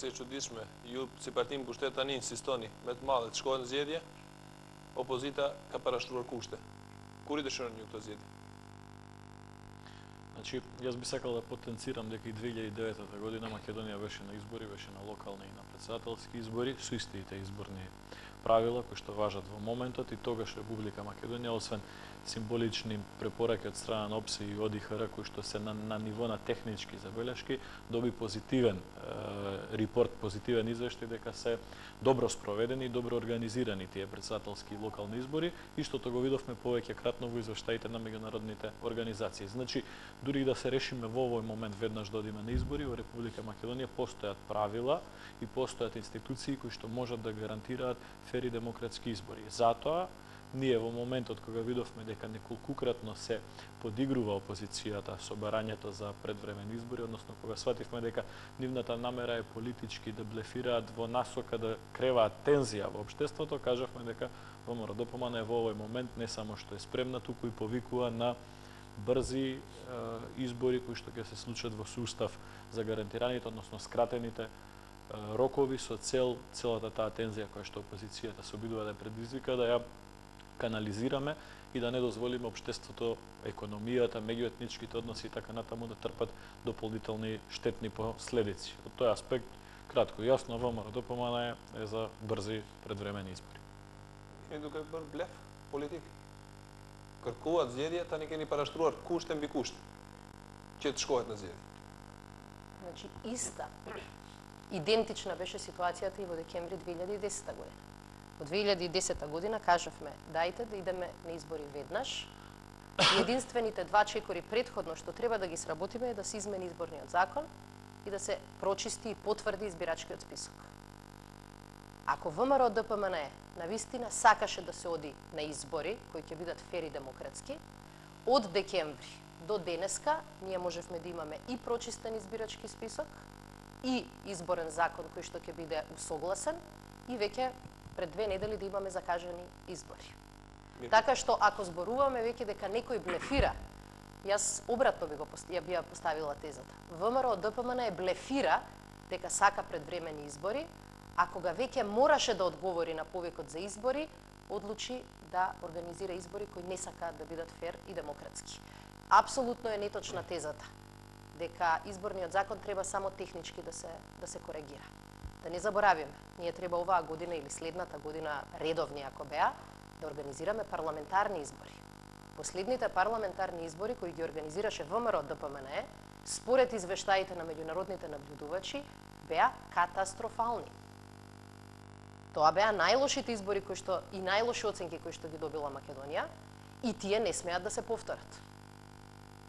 Se çuditshme, ju si parti Mbushtetë tani insistoni me të madhe të shkohet në zgjedhje, opozita ka parashtruar kushte. Kur I dëshironi ju këto zgjedhje? Значи, јас би сакал да потенцирам дека и 2009 година Македонија беше на избори, беше на локални и на председателски избори, со истите изборни правила кои што важат во моментот, и тогаш Република Македонија, освен символични препораки од страна на ОПСЕ и ОДИХР кои што се на ниво на технички забелешки, доби позитивен репорт, позитивен извештај дека се добро спроведени и добро организирани тие председателски и локални избори, и што го видовме повеќе кратно во извештаите на меѓународните организации. Значи, дури и да се решиме во овој момент веднаш да одиме на избори, во Република Македонија постојат правила и постојат институции кои што можат да гарантираат фери демократски избори. Затоа, ние во моментот кога видовме дека неколкукратно се подигрува опозицијата со барањето за предвремени избори, односно кога свативме дека нивната намера е политички да блефираат во насока да креваат тензија во општеството, кажавме дека ВМРО-ДПМН е во овој момент не само што е спремна, туку и повикува на брзи избори кои што ќе се случат во сустав за гарантираните, односно скратените рокови, со цел целата таа тензија која што опозицијата се обидува да предизвика, да ја канализираме и да не дозволиме општеството, економијата, меѓуетничките односи и така натаму да трпат дополнителни штетни последици. Од тој аспект, кратко и јасно, ВМРО-ДПМН е за брзи предвремени избори. Кeni duke bërë blef politik. Kërkuat zgjedhje, tani keni parashtruar kushte mbi kushte që të shkohet në zgjedhje. Значи, иста, идентична беше ситуацијата и во декември 2010 година. Во 2010 година кажавме, дајте да идеме на избори веднаш. Единствените два чекори предходно што треба да ги сработиме е да се измени изборниот закон и да се прочисти и потврди избирачкиот список. Ако ВМРО-ДПМН навистина сакаше да се оди на избори, кои ќе бидат фери демократски, од декември до денеска ние можевме да имаме и прочистен избирачки список, и изборен закон кој што ќе биде усогласен, и веќе пред 2 недели да имаме закажани избори. Така што ако зборуваме веќе дека некој блефира, јас обратно би ја поставила тезата. ВМРО-ДПМН блефира дека сака предвремени избори, а кога веќе мораше да одговори на повикот за избори, одлучи да организира избори кои не сакаат да бидат фер и демократски. Апсолутно е неточна тезата дека изборниот закон треба само технички да се коригира. Да не заборавиме, ние треба оваа година или следната година, редовни ако беа, да организираме парламентарни избори. Последните парламентарни избори кои ги организираше ВМРО-ДПМН, според извештаите на меѓународните наблюдувачи, беа катастрофални. Тоа беа најлошите избори кои што и најлоши оценки кои што ги добила Македонија, и тие не смеат да се повторат.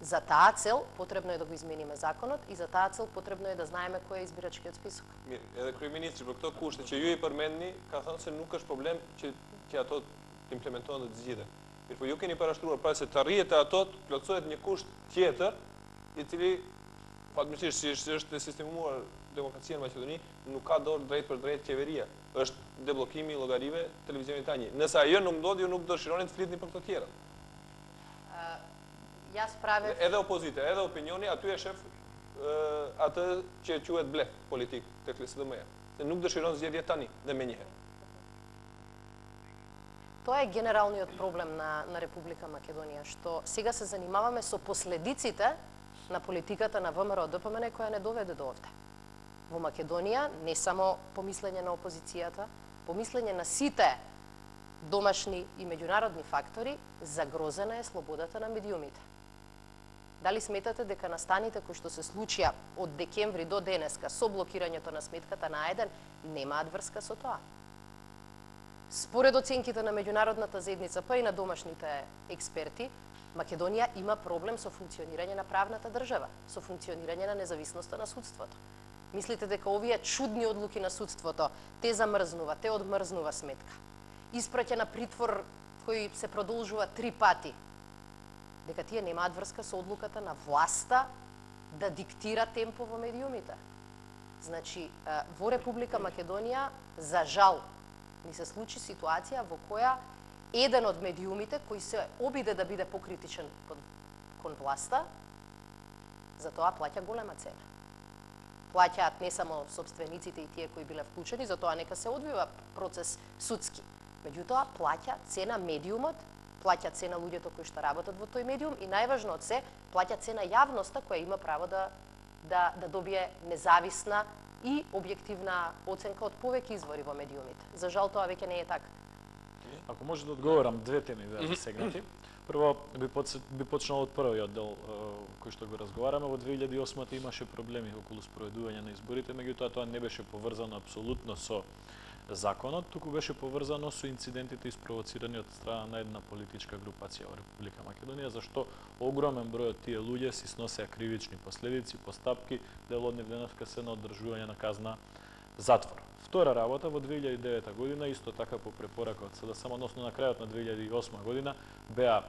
За таа цел потребно е да го измениме законот и за таа цел потребно е да знаеме кој е избирачкиот список. Mirë, edhe kryeministri për këto kushte që ju I përmendni, ka thënë se nuk është problem që ato të implementohen dhe të zgjidhen. Mirë, po ju keni parashtruar para se të arrihet ato, të plotësohet një kusht tjetër, I cili fatmirësisht si është sistemuar demokracia në Maqedoni, nuk ka dorë drejt për drejt qeveria. Është deblokimi I llogarive televizionit tani. Nëse ajo nuk ndodhi, ju nuk dëshironi të flitni për këto tjera. Edhe opozita, edhe opinioni, aty e shef atë që quhet blef politik tek LSDM-ja. Se nuk dëshiron zgjedhje tani dhe menjëherë. Тоа е генералниот проблем на Република Македонија, што сега се занимаваме со последиците на политиката на ВМРО-ДПМН која не доведе до овде. Во Македонија не само помислење на опозицијата, помислење на сите домашни и меѓународни фактори, загрозена е слободата на медиумите. Дали сметате дека настаните кои што се случија од декември до денеска со блокирањето на сметката на А1 немаат врска со тоа? Според оценките на меѓународната заедница, па и на домашните експерти, Македонија има проблем со функционирање на правната држава, со функционирање на независноста на судството. Мислите дека овие чудни одлуки на судството те замрзнува, те одмрзнува сметка, испраќа на притвор кој се продолжува 3 пати, дека тие немаат врска со одлуката на власта да диктира темпо во медиумите. Значи, во Република Македонија, за жал, ни се случи ситуација во која еден од медиумите кој се обиде да биде покритичен кон власта, за тоа плаќа голема цена. плаќаат не само собствениците и тие кои биле вклучени, затоа нека се одвива процес судски. Меѓутоа, плаќа цена медиумот, плаќа цена луѓето кои што работат во тој медиум и најважно од се, плаќа цена јавноста која има право да добие независна и објективна оценка од повеќе извори во медиумите. За жал тоа веќе не е така. Ако може да одговорам, две теми беа засегнати. Прво, би почнал од првиот дел кој што го разговараме. Во 2008 имаше проблеми околу спроведување на изборите, меѓутоа тоа не беше поврзано апсолутно со законот, туку беше поврзано со инцидентите испровоцирани од страна на една политичка групација во Република Македонија, зашто огромен број од тие луѓе си сносеа кривични последици, постапки, дел од нив денеска се на одржување на казна затвор. Втора работа, во 2009 година, исто така по препорака од СДСМ, односно на крајот на 2008 година, беа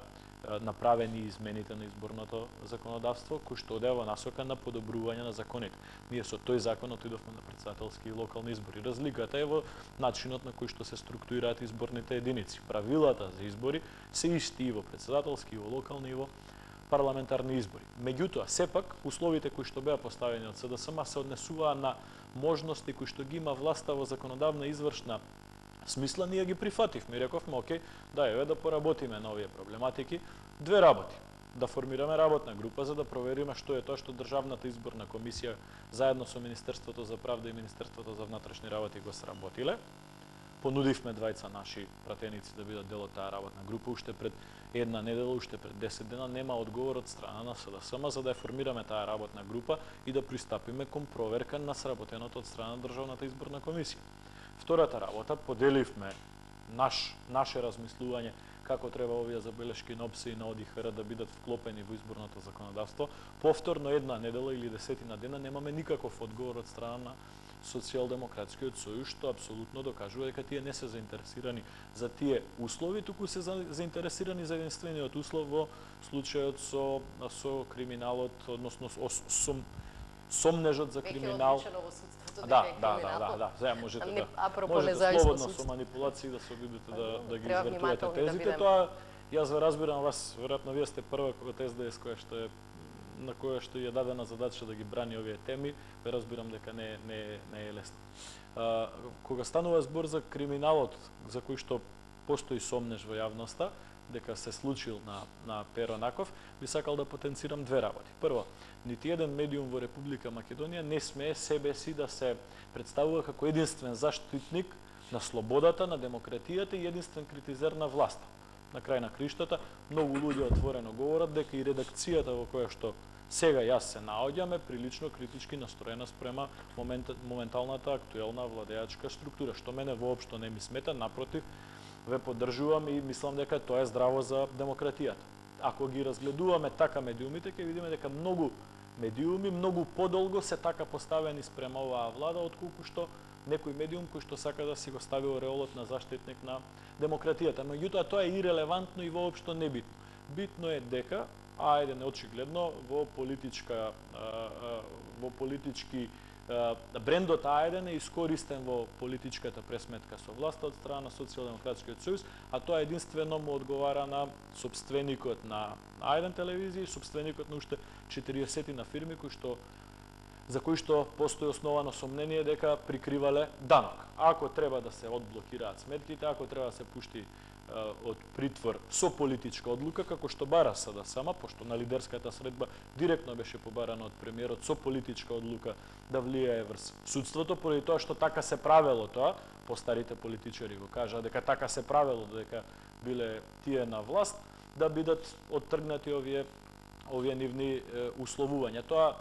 направени измените на изборното законодавство, кои што одева насока на подобрување на законите. Ние со тој закон отидовме на претседателски и локални избори. Разликата е во начинот на кој што се структурираат изборните единици. Правилата за избори се исти и во претседателски, и во локални, и во парламентарни избори. Меѓутоа, сепак, условите кои што беа поставени од СДСМ се однесуваа на можности кои што ги има власта во законодавна и извршна смисла, ние ги прифативме и рековме, окей, да, еве да поработиме на овие проблематики. Две работи. Да формираме работна група за да провериме што е тоа што Државната изборна комисија заедно со Министерството за правда и Министерството за внатрешни работи го сработиле. Понудивме двајца наши пратеници да бидат дел од таа работна група. Уште пред една недела, уште пред 10 дена нема одговор од страна на СДСМ за да ја формираме таа работна група и да пристапиме кон проверка на сработеното од страна на Државната изборна комисија. Втората работа, поделивме наше размислување како треба овие забелешки на ОПСЕ и на ОДИХР да бидат вклопени во изборното законодавство. Повторно една недела или 10 дена немаме никаков одговор од страна на Социјалдемократскиот сојуз, што апсолутно докажува дека тие не се заинтересирани за тие услови, туку се заинтересирани за единствениот услов во случајот со криминалот, односно сомнежот за криминал. Да. Сега можете слободно со манипулации да се обидете да ги извртувате тезите. Тоа јас ве разбирам вас, веројатно вие сте прва кога СДС на која што ја дадена задача да ги брани овие теми, ве разбирам дека не е лесно. Кога станува збор за криминалот за кој што постои сомнеж во јавноста дека се случил на Перо Наков, би сакал да потенцирам две работи. Прво, нити еден медиум во Република Македонија не смее себе си да се представува како единствен заштитник на слободата, на демократијата и единствен критизер на власта. На крај на криштата, многу луѓе отворено говорат дека и редакцијата во која што сега јас се наоѓам е прилично критички настроена спрема моменталната актуелна владеачка структура, што мене воопшто не ми смета, напротив, ве поддржувам и мислам дека тоа е здраво за демократијата. Ако ги разгледуваме така медиумите, ќе видиме дека многу медиуми многу подолго се така поставени спрема оваа влада, отколку што некој медиум кој што сака да си го стави ореолот на заштитник на демократијата. Меѓутоа тоа е ирелевантно и воопшто небитно. Битно е дека, ајде неочигледно, во политички брендот Ајден е искористен во политичката пресметка со власта од страна на Социјалдемократскиот сојуз, а тоа единствено му одговара на сопственикот на Ајден телевизија и сопственикот на уште 40 на фирми за кои што постои основано сомнение дека прикривале данок. Ако треба да се одблокираат сметките, ако треба да се пушти од притвор со политичка одлука, како што бара СДСМ, пошто на лидерската средба директно беше побарано од премиерот со политичка одлука да влијае врз судството, поради тоа што така се правело тоа, постарите политичари го кажаа дека така се правело дека биле тие на власт, да бидат оттргнати овие нивни условувања. Тоа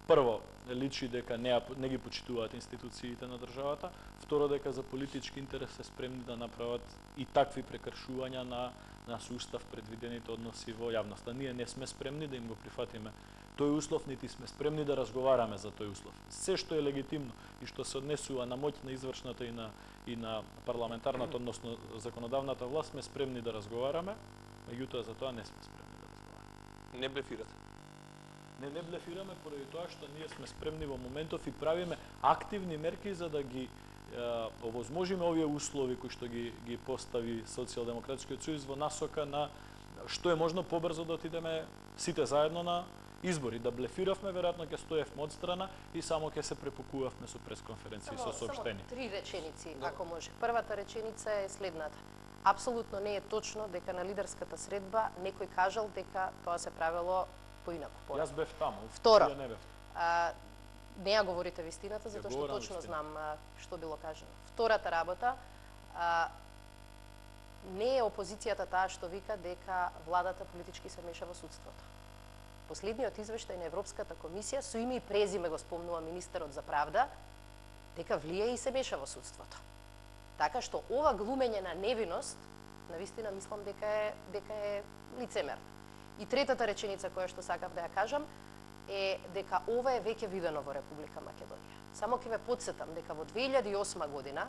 прво личи дека не ги почитуваат институциите на државата, второ дека за политички интерес се спремни да направат и такви прекршувања на сустав предвидените односи во јавноста. Ние не сме спремни да им го прифатиме тој услов, нити сме спремни да разговараме за тој услов. Се што е легитимно и што се однесува на моќ на извршната и на парламентарната, односно законодавната власт, сме спремни да разговараме, меѓутоа за тоа не сме спремни да разговараме. Не блефирате? Не блефираме поради тоа што ние сме спремни во моментов и правиме активни мерки за да ги овозможиме овие услови кои што ги постави Социјалдемократскиот сојуз во насока на што е можно побрзо да отидеме сите заедно на избори, да блефиравме, веројатно ќе стоевме одстрана и само ќе се препукувавме со пресконференции со соопштени. Само 3 реченици, ако може. Првата реченица е следната. Апсолутно не е точно дека на лидерската средба некој кажал дека тоа се правело поинаку. Јас бев таму, Второ, не бев. Не ја говорите вистината, затоа што точно знам што било кажано. Втората работа, не е опозицијата таа што вика дека владата политички се меша во судството. Последниот извештај на Европската комисија, со име и презиме го спомнува министерот за правда, дека влие и се меша во судството. Така што ова глумење на невиност, навистина мислам дека е лицемерно. И третата реченица која што сакав да ја кажам е дека ова е веќе видено во Република Македонија. Само ќе ве потсетам дека во 2008 година,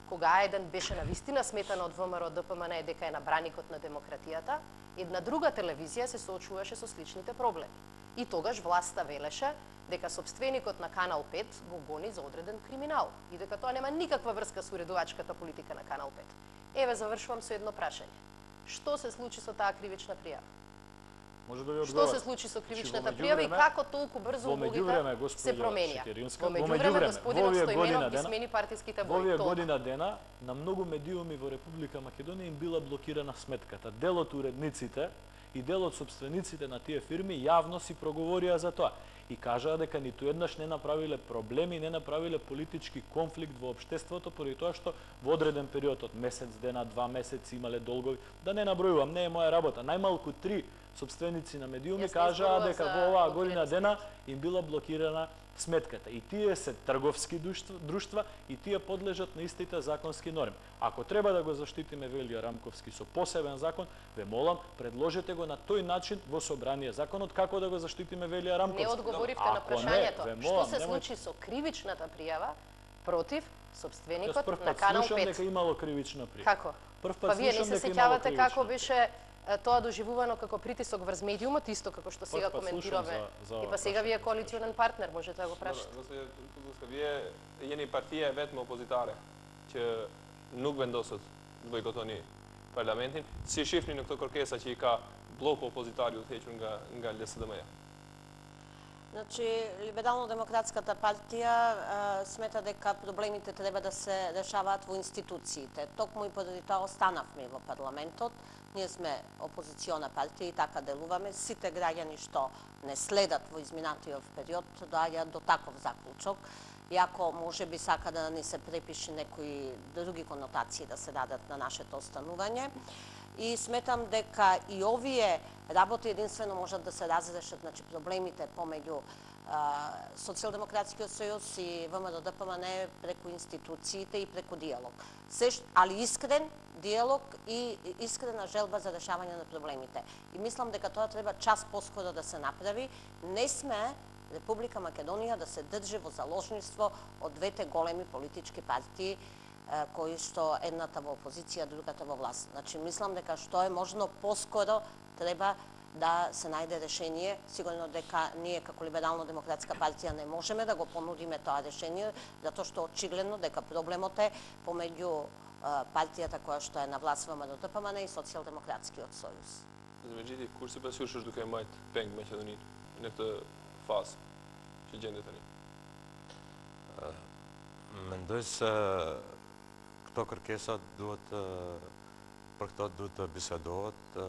кога Ајден беше навистина сметана од ВМРО ДПМН дека е на браникот на демократијата, една друга телевизија се соочуваше со сличните проблеми. И тогаш власта велеше дека собственикот на Канал 5 го гони за одреден криминал и дека тоа нема никаква врска со уредувачката политика на Канал 5. Еве завршувам со едно прашање. Што се случи со таа кривична пријава? Може да ви Што одговорам. се случи со кривичната пријава и како толку брзо улогите се променија? Во меѓувреме господинот Стојменов ги смени партиските бои. Во овие година дена на многу медиуми во Република Македонија им била блокирана сметката. Дел од уредниците и дел од собствениците на тие фирми јавно си проговорија за тоа и кажаа дека ниту еднаш не направиле проблеми, не направиле политички конфликт во општеството поради тоа што во одреден период од месец дена, 2 месеци имале долгови. Да не набројувам, не е моја работа. Најмалку 3 собственици на медиуми кажаа дека во оваа година дена им била блокирана сметката. И тие се трговски друштва и тие подлежат на истите законски норми. Ако треба да го заштитиме Велија Рамковски со посебен закон, ве молам, предложете го на тој начин во собрание законот како да го заштитиме Велија Рамковски. Не одговоривте на прашањето. Што се случи со кривичната пријава против собственикот на Канал 5? Прв пат слушам дека имало кривична пријава. Како? Па вие не се сеќавате како беше тоа доживувано како притисок врз медиумот, исто како што сега коментираме. И па сега вие коалиционен партнер, можете да го прашате. Вие jeni partia e vetme opozitare që nuk vendosët të bojkotoni parlamentin. Si shifni në këto kërkesa që i ka bloku opozitari udhëhequr nga LSDM-ja? Значи, Либерално-демократската партија смета дека проблемите треба да се решаваат во институциите. Токму и поради тоа останавме во парламентот. Ние сме опозициона партија и така делуваме. Сите граѓани што не следат во изминатиот период доаѓаат до таков заклучок. Иако може би сака да ни се препиши некои други конотации да се дадат на нашето останување. И сметам дека и овие работи единствено можат да се разрешат, значи проблемите помеѓу Социјалдемократскиот сојуз и ВМРО ДПМН преку институциите и преку диалог. Али искрен диалог и искрена желба за решавање на проблемите. И мислам дека тоа треба час поскоро да се направи. Не сме Република Македонија да се држи во заложништво од двете големи политички партии кои што едната во опозиција, другата во власт. Значи, мислам дека што е можно поскоро треба да се најде решение. Сигурно дека ние како Либерално-демократска партија не можеме да го понудиме тоа решение, затоа што очигледно дека проблемот е помеѓу партијата која што е на власт ВМРО ДПМН и Социјалдемократскиот сојуз. Zëvendxhiti, kur sipas jush është duke mbajt peng Maqedoninë në këtë fazë që gjendet tani? Mendoj se këto kërkesa duhet për këto duhet të bisedohet,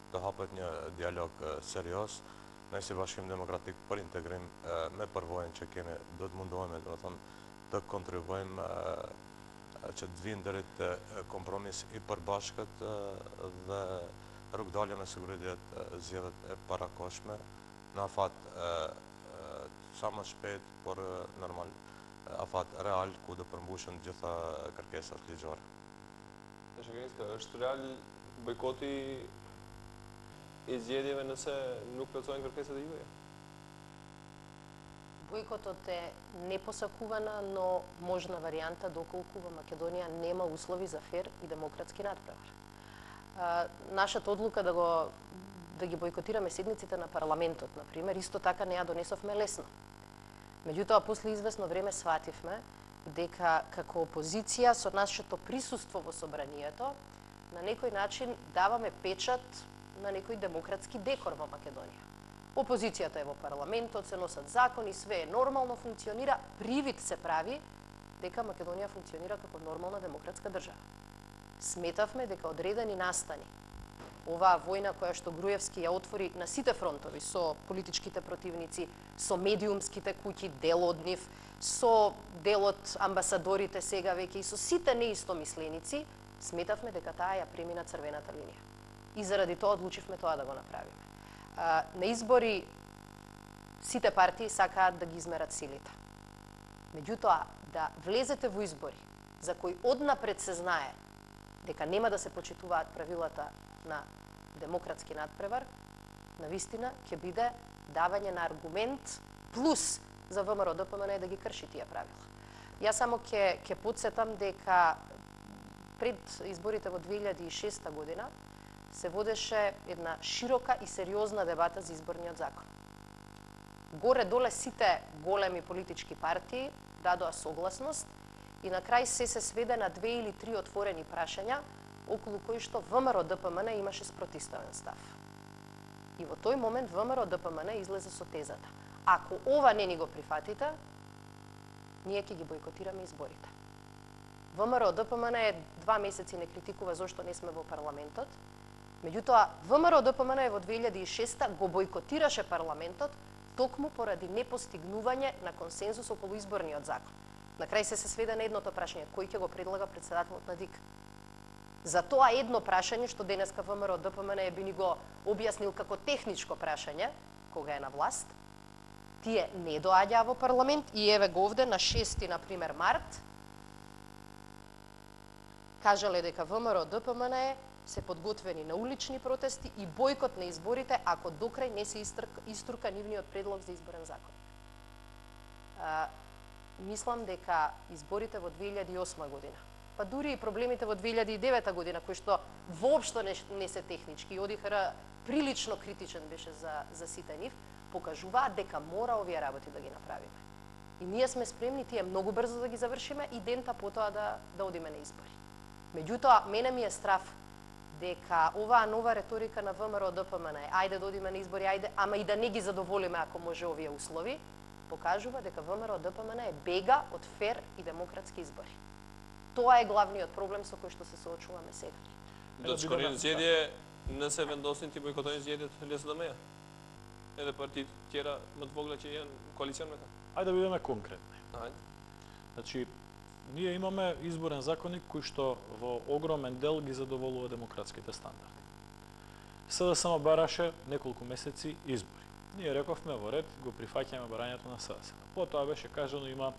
të hapet një dialog serios. Ne si Bashkim Demokratik për integrim me përvojën që kemi do të mundohemi të kontribuojmë që të vinë deri te kompromis i përbashkët dhe rrugdalja me sigurisht zgjedhjet e parakohshme në afat sa më shpejt, por normal afat real ku do përmbushen gjitha kërkesat ligjore. Është real bojkoti i zgjedhjeve nëse nuk plotësojnë kërkesat e juaja? Бојкотот е непосакувана, но можна варијанта доколку во Македонија нема услови за фер и демократски надпревар. Нашата одлука да ги бојкотираме седниците на парламентот, например, исто така не ја донесовме лесно. Меѓутоа, после известно време свативме дека како опозиција со нашето присуство во собранието на некој начин даваме печат на некој демократски декор во Македонија. Опозицијата е во парламентот, се носат закони, све е нормално, функционира, привид се прави дека Македонија функционира како нормална демократска држава. Сметавме дека одредени настани, оваа војна која што Груевски ја отвори на сите фронтови, со политичките противници, со медиумските куќи, дел од нив, со дел од амбасадорите сега веќе и со сите неистомисленици, сметавме дека таа ја премина црвената линија. И заради тоа одлучивме тоа да го направиме. На избори сите партии сакаат да ги измерат силите. Меѓутоа, да влезете во избори за кои однапред се знае дека нема да се почитуваат правилата на демократски надпревар, навистина ќе биде давање на аргумент плюс за ВМРО ДПМН да ги крши тие правила. Јас само ќе потсетам дека пред изборите во 2006 година се водеше една широка и сериозна дебата за изборниот закон. Горе-доле сите големи политички партии дадоа согласност и на крај се сведе на 2 или 3 отворени прашања околу кои што ВМРО ДПМН имаше спротивставен став. И во тој момент ВМРО ДПМН излезе со тезата: ако ова не ни го прифатите, ние ќе ги бойкотираме изборите. ВМРО ДПМН 2 месеци не критикува зошто не сме во парламентот, меѓутоа ВМРО ДПМН во 2006 го бойкотираше парламентот токму поради непостигнување на консензус околу изборниот закон. На крај се сведе на едното прашање: кој ќе го предлага претседателот на ДИК? За тоа едно прашање што денеска ВМРО ДПМН би ни го објаснил како техничко прашање кога е на власт, тие не доаѓаа во парламент и еве го овде на 6 на пример март кажале дека ВМРО ДПМН се подготвени на улични протести и бојкот на изборите ако докрај не се иструка нивниот предлог за изборен закон. Мислам дека изборите во 2008 година, па дури и проблемите во 2009 година, кои што воопшто не се технички, и ОДИХР прилично критичен беше за сите нив, покажуваат дека мора овие работи да ги направиме. И ние сме спремни тие многу брзо да ги завршиме и дента потоа да одиме на избори. Меѓутоа, мене ми е страв дека оваа нова реторика на ВМРО ДПМН, ајде да одиме на избори, ајде, ама и да не ги задоволиме ако може овие услови, покажува дека ВМРО ДПМН бега од фер и демократски избори. Тоа е главниот проблем со кој што се соочуваме сега. Дочконин зједje не се вендосните бойкотони зједјат ЛСДМ-ја? Или партии тjera më të vogla që janë koalicion me ta? Ајде да бидеме конкретни. Ајде. Значи, ние имаме изборен законник кој што во огромен дел ги задоволува демократските стандарди. СДСМ бараше неколку месеци избори. Ние рековме во ред го прифаќаме барањето на СДСМ. Потоа беше кажано има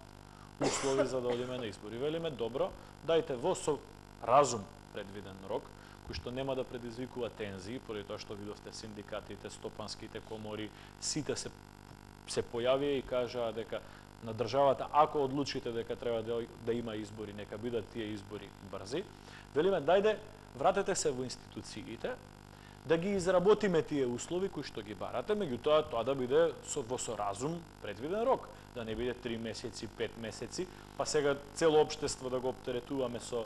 услови за да одиме на избори. Велиме добро, дајте во со разум предвиден рок, кој што нема да предизвикува тензии, поради тоа што видовте синдикатите, стопанските комори, сите се појавија и кажаа дека на државата, ако одлучите дека треба да има избори, нека бидат тие избори брзи. Велиме, дајде, вратете се во институциите, да ги изработиме тие услови кои што ги барате, меѓутоа тоа да биде во со разум предвиден рок, да не биде 3 месеци, 5 месеци, па сега цело општество да го оптеретуваме со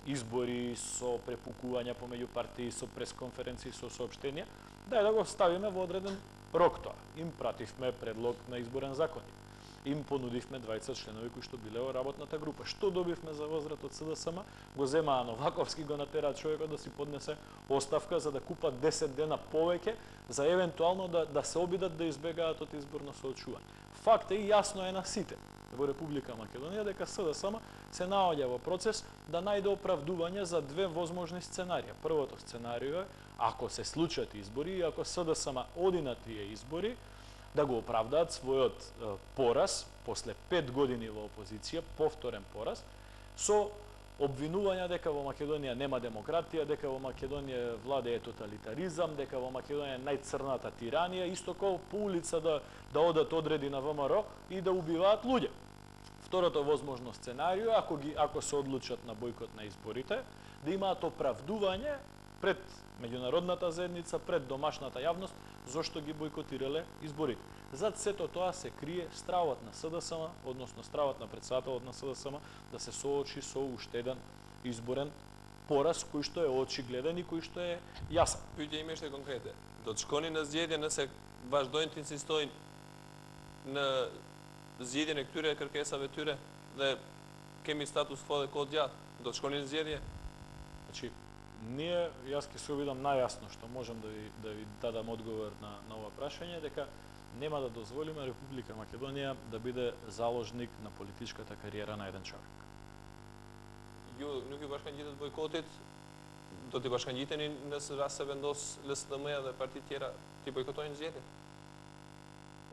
избори, со препукувања помеѓу партии, со пресконференции, со соопштенија, да го ставиме во одреден рок тоа. Им пративме предлог на изборен законник. Им понудивме 20 членови кои што биле во работната група. Што добивме за возврат од СДСМ? Го земаа Новаковски, го натера човекот да си поднесе оставка за да купат 10 дена повеќе, за евентуално да се обидат да избегаат од изборно соочување. Факт е и јасно е на сите во Република Македонија дека СДСМ се наоѓа во процес да најде оправдување за две возможни сценарија. Првото сценарио е, ако се случат избори и ако СДСМ оди на тие избори, да го оправдаат својот пораз после 5 години во опозиција, повторен пораз, со обвинувања дека во Македонија нема демократија, дека во Македонија владее тоталитаризам, дека во Македонија е најцрната тиранија, исто како по улица да одат одреди на ВМРО и да убиваат луѓе. Второто возможно сценарио, ако се одлучат на бојкот на изборите, да имаат оправдување пред меѓународната заедница, пред домашната јавност, зошто ги бојкотирале изборите. Зад сето тоа се крие стравот на СДСМ, односно стравот на претседателот на СДСМ, да се соочи со уште еден изборен пораз кој што е очигледен и кој што е јасен. Pyetja ime është e konkrete. Do të shkoni në zgjedhje nëse vazhdojnë të insistojnë në zgjidhjen e këtyre kërkesave tyre dhe kemi status quo dhe kohë gjatë, do të shkoni në zgjedhje? Значи, ние, јас ќе се обидам најасно што можам да ви дадам одговор на ова прашање, дека нема да дозволиме Република Македонија да биде заложник на политичката кариера на еден човек. Ju nuk ju bashkangjitet bojkotit, do t'i bashkangjiteni nëse rast se vendos LSDM-ja dhe partitë tjera t'i bojkotojnë zgjedhjet?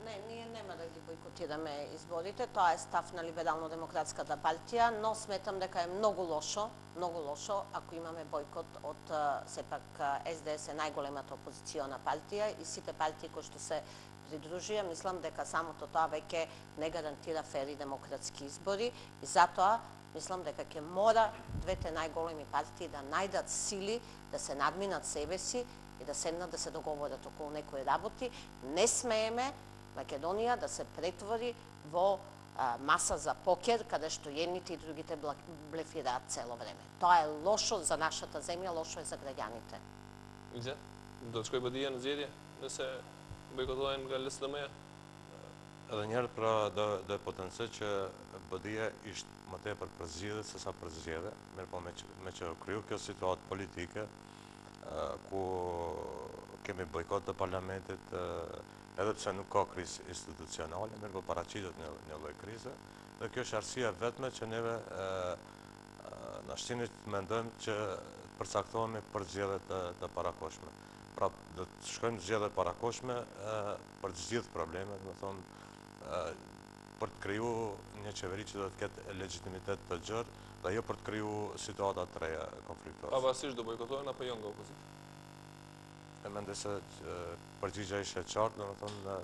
Не, ние нема да ги бойкотираме изборите, тоа е став на Либерално-демократската партија, но сметам дека е многу лошо, ако имаме бойкот од сепак СДС е најголемата опозициона партија и сите партии кои што се придружија, мислам дека самото тоа веќе не гарантира фер и демократски избори и затоа мислам дека ќе мора двете најголеми партии да најдат сили да се надминат себе си и да седнат да се договорат околу некои работи. Не смееме Македонија да се претвори во маса за покер, каде што едните и другите блефираат цело време. Тоа е лошо за нашата земја, лошо е за граѓаните. Илзе, do të shkoj BDI në zgjedhje nëse bojkotohen nga LSDM-ja? Edhe njerë pra dhe potencë që BDI ishtë më tepër për zgjedhje se sa për zgjedhje, mirë po me që kryu kjo situatë politike, ku kemi bojkot të parlamentit, edhe pse nuk ka krizë institucionale, mirë po paraqitet një lloj krize, dhe kjo është arsyeja vetme që neve na shtinit mendojmë që përcaktohemi për zgjedhjet të parakoshme. Pra, do të shkojmë në zgjedhje parakoshme për të zgjidhur problemet, do thonë, për të kriju një qeveri që do të ketë legitimitet të gjerë dhe jo për të kriju situata të reja konfliktore. Pavarësisht do bojkotohen apo jo nga opozita? E mendoj se përgjigja ishte e qartë, do të thonë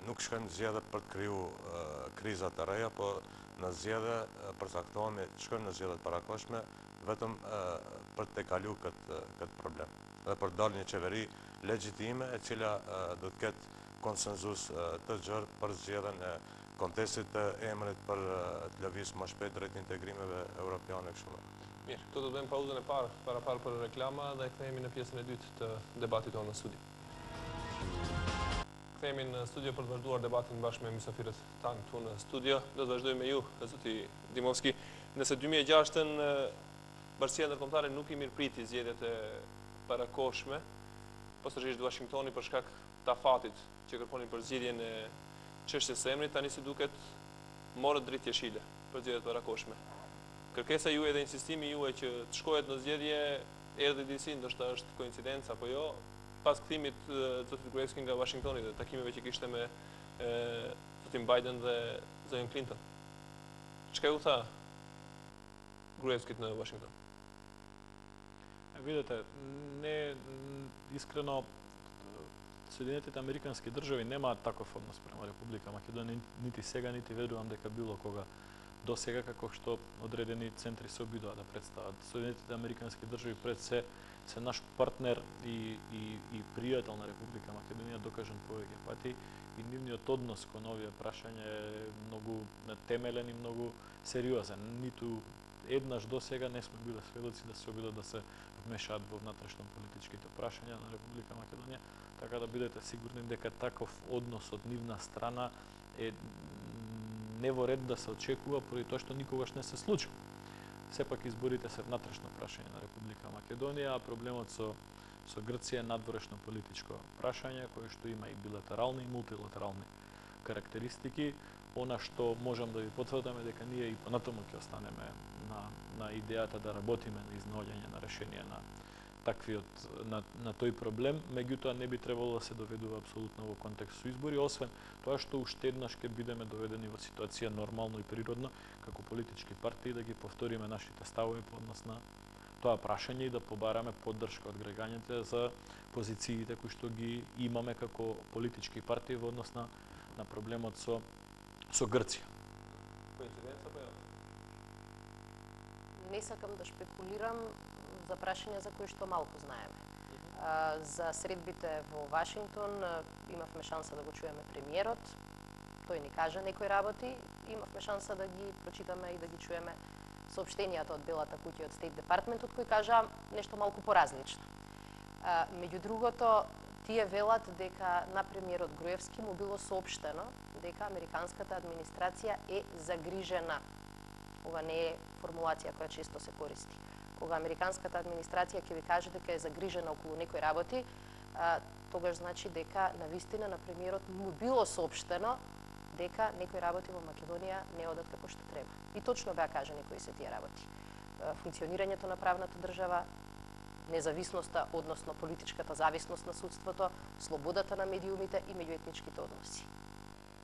nuk shkojmë në zgjedhje për të kriju kriza të reja, po në zgjedhje përcaktohemi, shkojmë në zgjedhjet parakoshme vetëm për të kalu këtë problem dhe për të dalë një qeveri legjitime e cila do të ketë konsenzus të gjerë për zgjedhjen e kontestit të emrit për të lëvizur më shpejt drejt integrimeve europiane kështu më. Mirë, këtu do të bëjmë pauzën e parë, parapar për reklama dhe kthehemi në pjesën e dytë të debatit tonë në studio. Kthehemi në studio për të vazhduar debatin bashkë me mysafirët tanë këtu në studio. Do të vazhdoj me ju, zoti Dimovski. Nëse 2006-ën Bashkia Ndërkombëtare nuk i mirëpriti zgjedhjet e parakoshme, posaçërisht Washingtoni për shkak të afatit që kërkonin për zgjidhjen e çështjes së emrit, tani si duket morët dritë jeshile për zgjedhjet parakoshme. Kërkesa juaj dhe insistimi juaj që të shkohet në zgjedhje erdhi disi, ndoshta është koincidencë apo jo, pas kthimit zotit Gruevski nga Washingtoni dhe takimeve që kishte me zotin Biden dhe zonjën Clinton. Çka ju tha Gruevskit në Washington? Видете, не искрено Соединетите Американски држави немаат таков однос према Република Македонија, нити сега, нити верувам дека било кога до сега, како што одредени центри се обидува да представат. Соединетите Американски држави пред се наш партнер и пријател на Република Македонија, докажан повеќе пати, и нивниот однос кон овие прашања е многу темелен и многу сериозен. Ниту еднаш до сега не сме биле сведоци да се обидат да се вмешаат во внатрешно политичките прашања на Република Македонија, така да бидете сигурни дека таков однос од нивна страна е не во ред да се очекува, поради тоа што никогаш не се случи. Сепак изборите се внатрешно прашање на Република Македонија, а проблемот со Грција е надворешно политичко прашање, кое што има и билатерални и мултилатерални карактеристики. Она што можам да ви потврдам е дека ние и понатаму ќе останеме на идејата да работиме на изнаоѓање на решение на на тој проблем, меѓутоа не би требало да се доведува апсолутно во контекст со избори, освен тоа што уште еднаш ќе бидеме доведени во ситуација нормално и природно како политички партии да ги повториме нашите ставови по однос на тоа прашање и да побараме поддршка од граѓаните за позициите кои што ги имаме како политички партии во однос на проблемот со Грција. Коинциденца па ја? Не сакам да шпекулирам за прашања за кои што малку знаеме. За средбите во Вашингтон имавме шанса да го чуеме премиерот. Тој ни кажа некои работи, имавме шанса да ги прочитаме и да ги чуеме соопштенијата од Белата куќа и од Стейт Департментот кои кажа нешто малку поразлично. Меѓу другото, Тие велат дека на премиерот Груевски му било соопштено дека американската администрација е загрижена. Ова не е формулација која често се користи. Кога американската администрација ќе ви каже дека е загрижена околу некои работи, тогаш значи дека навистина на премиерот му било соопштено дека некои работи во Македонија не одат како што треба. И точно беа кажани кои се тие работи. Функционирањето на правната држава, независноста, односно политичката зависност на судството, слободата на медиумите и меѓуетничките односи.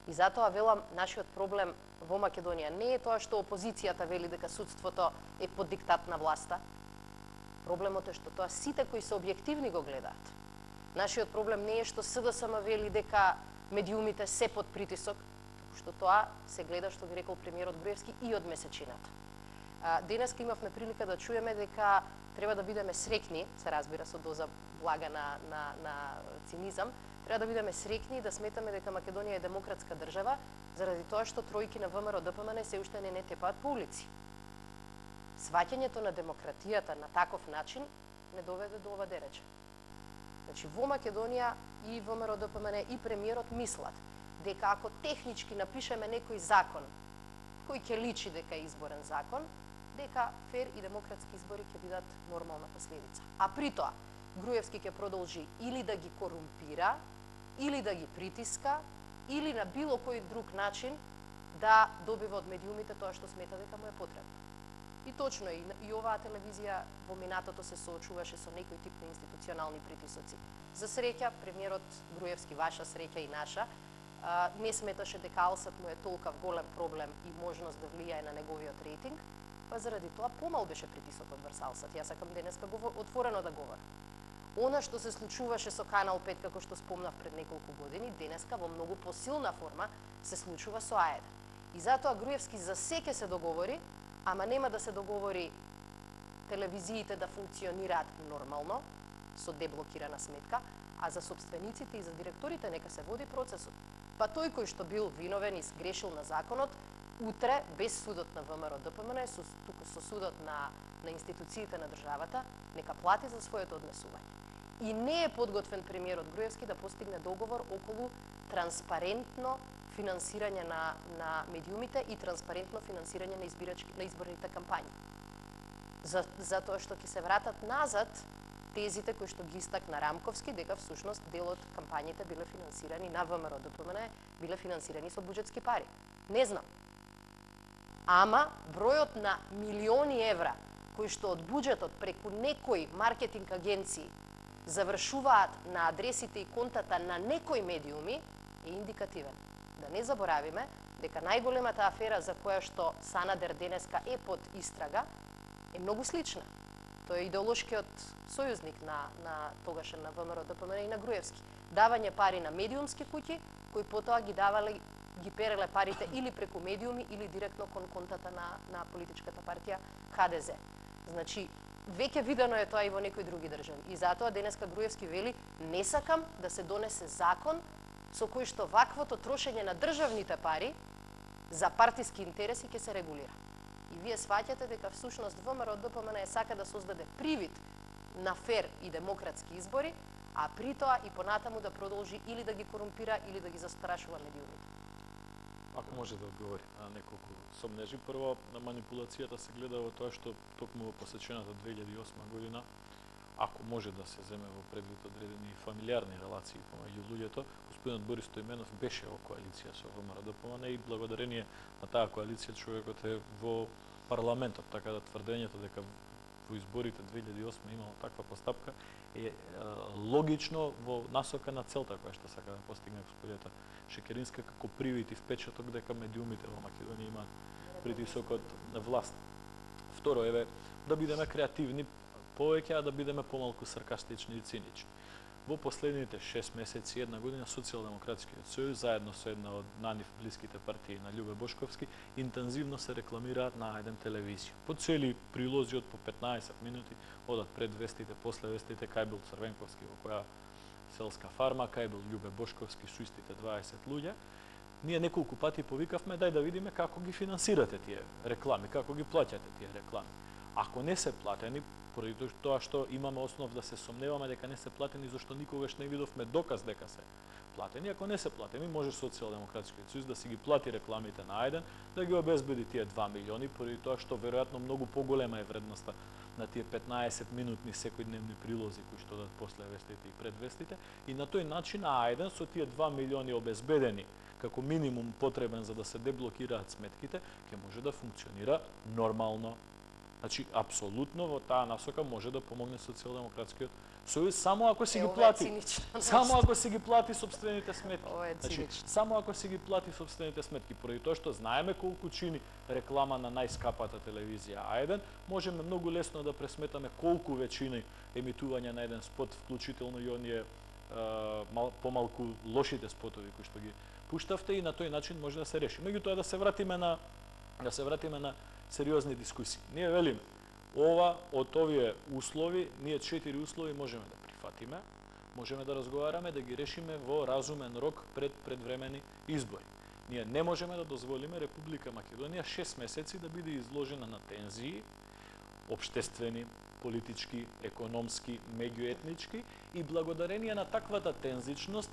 И затоа велам, нашиот проблем во Македонија не е тоа што опозицијата вели дека судството е под диктат на власта. Проблемот е што тоа сите кои се објективни го гледаат. Нашиот проблем не е што СДСМ вели дека медиумите се под притисок, што тоа се гледа, што би рекол премиерот Груевски, и од месечината. Денеска имавме прилика да чуеме дека треба да бидеме среќни, се разбира со доза блага на цинизам, треба да бидеме среќни и да сметаме дека Македонија е демократска држава, заради тоа што тројки на ВМРО ДПМН се уште не тепаат по улици. Сваќањето на демократијата на таков начин не доведе до ова дереже. Значи, во Македонија и ВМРО ДПМН и премиерот мислат дека ако технички напишеме некој закон кој ќе личи дека е изборен закон, дека фер и демократски избори ќе бидат нормалната следица. А при тоа, Груевски ќе продолжи или да ги корумпира, или да ги притиска, или на било кој друг начин да добива од медиумите тоа што смета дека му е потребно. И точно, и оваа телевизија во минатото се соочуваше со некој тип на институционални притисоци. За среќа, премиерот Груевски, ваша среќа и наша, не сметаше дека Алсат му е толкав голем проблем и можност да влијае на неговиот рейтинг, па заради тоа помал беше притисокот врз Алсат. Јас сакам денеска отворено да говорам. Она што се случуваше со Канал 5, како што спомнав пред неколку години, денеска во многу посилна форма се случува со АЕД. И затоа Груевски за се ќе се договори, ама нема да се договори телевизиите да функционираат нормално, со деблокирана сметка, а за собствениците и за директорите нека се води процесот. Па тој кој што бил виновен и сгрешил на законот, утре, без судот на ВМРО ДПМН, туку со судот на институциите на државата, нека плати за своето однесување. И не е подготвен премиерот Груевски да постигне договор околу транспарентно финансирање на медиумите и транспарентно финансирање на изборните кампањи. Затоа што ќе се вратат назад тезите кои што ги истакна Рамковски, дека всушност дел од кампањите биле финансирани на ВМРО ДПМН, биле финансирани со буџетски пари. Не знам. Ама бројот на милиони евра кои што од буџетот преку некои маркетинг агенции завршуваат на адресите и контата на некои медиуми е индикативен. Да не заборавиме дека најголемата афера за која што Санадер денеска е под истрага е многу слична. Тој е идеолошкиот сојузник на тогашен на ВМРО ДПМН и на Груевски. Давање пари на медиумски куќи, кои потоа ги переле парите или преку медиуми или директно кон контата на политичката партија ХДЗ. Значи, веќе видено е тоа и во некои други држави. И затоа денеска Груевски вели, не сакам да се донесе закон со кој што ваквото трошење на државните пари за партиски интереси ќе се регулира. И вие сваќате дека всушност ВМРО ДПМН сака да создаде привид на фер и демократски избори, а при тоа и понатаму да продолжи или да ги корумпира или да ги застрашува медиумите. Ако може да одговори на неколку сомнежи, прво на манипулацијата се гледа во тоа што токму во посечената 2008 година, ако може да се земе во предвид одредени фамилиарни релации помеѓу луѓето, господинот Борис Стојменов беше во коалиција со ВМРО ДПМН и благодарение на таа коалиција човекот е во парламентот, така да тврдењето дека во изборите 2008 имало таква постапка е логично во насока на целта која што сака да постигне господијата Шекеринска како привид и впечаток дека медиумите во Македонија имаат притисокот на власт. Второ, да бидеме креативни повеќе, а да бидеме помалку саркастични и цинични. Во последните 6 месеци, една година, Социјалдемократскиот сојуз, заедно со една од нанив блиските партии на Љубе Бошковски, интензивно се рекламираат на А1 телевизија. По цели прилози од по 15 минути, одат пред вестите, после вестите, кај бил Црвенковски, во која селска фарма, кај бил Љубе Бошковски со истите 20 луѓе. Ние неколку пати повикавме, дај да видиме како ги финансирате тие реклами, како ги плаќате тие реклами. Ако не се платени, поради тоа што имаме основ да се сомневаме дека не се платени, зашто никогаш не видовме доказ дека се платени. Ако не се платени, може Социјалдемократскиот сојуз да си ги плати рекламите на Ајден, да ги обезбеди тие 2 милиони, поради тоа што веројатно многу поголема е вредноста на тие 15 минутни секојдневни прилози кои што дадат после вестите и пред вестите, и на тој начин Ајден со тие 2 милиони обезбедени како минимум потребен за да се деблокираат сметките, ќе може да функционира нормално. Значи, апсолутно во таа насока може да помогне Социјалдемократскиот сојуз само ако си ги плати. Само ако си ги плати собствените сметки. Значи, само ако си ги плати собствените сметки, поради тоа што знаеме колку чини реклама на најскапата телевизија А1, можеме многу лесно да пресметаме колку веќини емитување на еден спот, вклучително и оние помалку лошите спотови кои што ги пуштавте, и на тој начин може да се реши. Меѓутоа да се вратиме на сериозни дискусии. Ние велиме, од овие услови, ние 4 услови можеме да прифатиме, можеме да разговараме, да ги решиме во разумен рок пред предвремени избори. Ние не можеме да дозволиме Република Македонија 6 месеци да биде изложена на тензии, општествени, политички, економски, меѓуетнички, и благодарение на таквата тензичност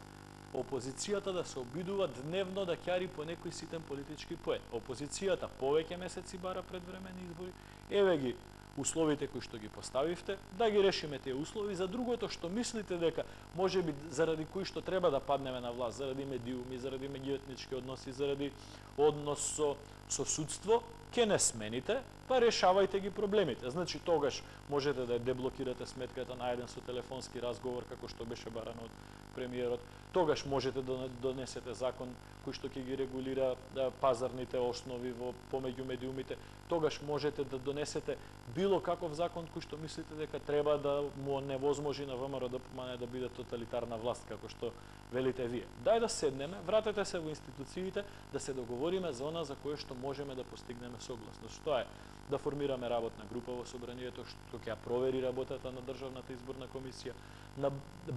опозицијата да се обидува дневно да ќари по некој ситен политички поен. Опозицијата повеќе месеци бара предвремени избори, еве ги условите кои што ги поставивте, да ги решиме тие услови. За другото што мислите дека можеби заради кои што треба да паднеме на власт, заради медиуми, заради меѓуетнички односи, заради однос со судство, ќе не смените, па решавајте ги проблемите. Значи тогаш можете да деблокирате сметката на еден со телефонски разговор, како што беше барано од премиерот. Тогаш можете да донесете закон кој што ќе ги регулира пазарните основи помеѓу медиумите. Тогаш можете да донесете било каков закон кој што мислите дека треба да му невозможи на ВМРО ДПМН да биде тоталитарна власт, како што велите вие. Дај да седнеме, вратете се во институциите, да се договориме за она за кое што можеме да постигнеме согласност. Што е? Да формираме работна група во собранието што ќе ја провери работата на Државната изборна комисија,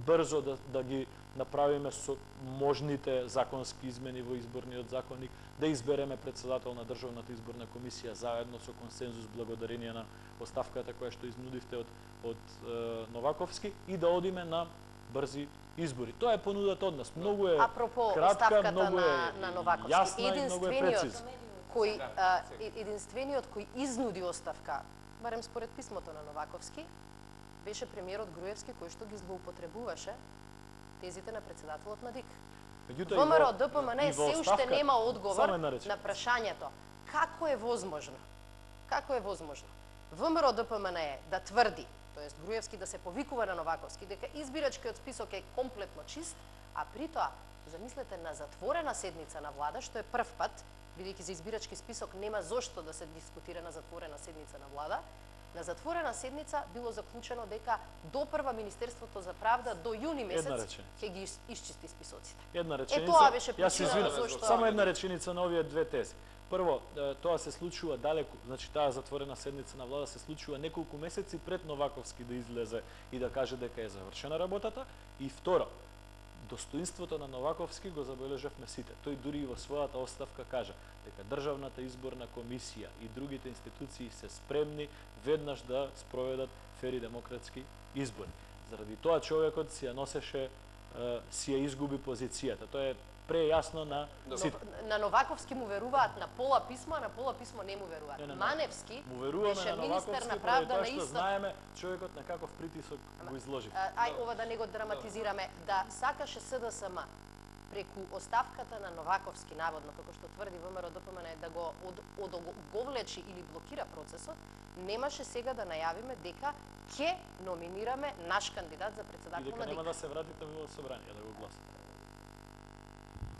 брзо да ги направиме со можните законски измени во изборниот законник, да избереме председател на Државната изборна комисија заедно со консензус благодарение на оставката која што изнудивте од Новаковски, и да одиме на брзи избори. Тоа е понудата од нас. Многу е кратка, многу е јасна и многу е прецизна. Единствениот кој изнуди оставка, барем според писмото на Новаковски, беше премиерот Груевски, кој што ги злоупотребуваше тезите на председателот на ДИК. ВМРО ДПМН се уште нема одговор на прашањето како е возможно ВМРО ДПМН да тврди, тоест Груевски да се повикува на Новаковски дека избирачкиот список е комплетно чист, а при тоа замислете на затворена седница на влада, што е прв пат, бидејќи за избирачки список нема зошто да се дискутира на затворена седница на влада. На затворена седница било заклучено дека допрва Министерството за правда до јуни месец ќе ги исчисти списоците. Една реченица. Тоа беше причината зашто само една реченица на овие две тези. Прво, тоа се случува далеку, значи таа затворена седница на влада се случува неколку месеци пред Новаковски да излезе и да каже дека е завршена работата, и второ, достоинството на Новаковски го забележавме сите. Тој дури и во својата оставка кажа дека Државната изборна комисија и другите институции се спремни веднаш да спроведат фери демократски избори. Заради тоа човекот си ја носеше, си ја изгуби позицијата. Тоа е прејасно на сите. На Новаковски му веруваат на пола писмо, а на пола писмо не му веруваат. Маневски беше министер на правда на исто. Знаеме човекот на каков притисок го изложи. Ова да не го драматизираме, да сакаше СДСМ преку оставката на Новаковски, наводно, како што тврди ВМРО ДПМН, да го одоговлечи или блокира процесот, немаше сега да најавиме дека ќе номинираме наш кандидат за председател на ДИК. И дека нема да се вратите во собрание да го гласате.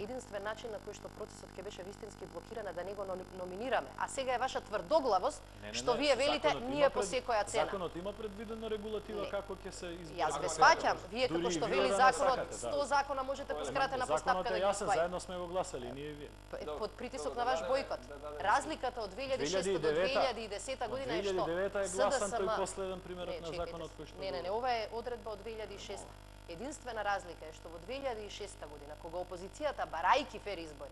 Единствен начин на кој што процесот ќе беше вистински блокиран е да не го номинираме. А сега е ваша тврдоглавост што вие велите ние по секоја цена. Законот има предвидена регулатива како ќе се избира. Јас ве сваќам, вие како што вели законот, 100 закона можете по скратена постапка да ги усвоите. Законот е јасен, заедно сме го гласали ние и вие. Под притисок на ваш бойкот. Разликата од 2006 до 2010 година е што 2009 е гласан тој последен примерот на законот кој што Не, ова е одредба од 2006. Единствена разлика е што во 2006 година, кога опозицијата, барајки фер избори,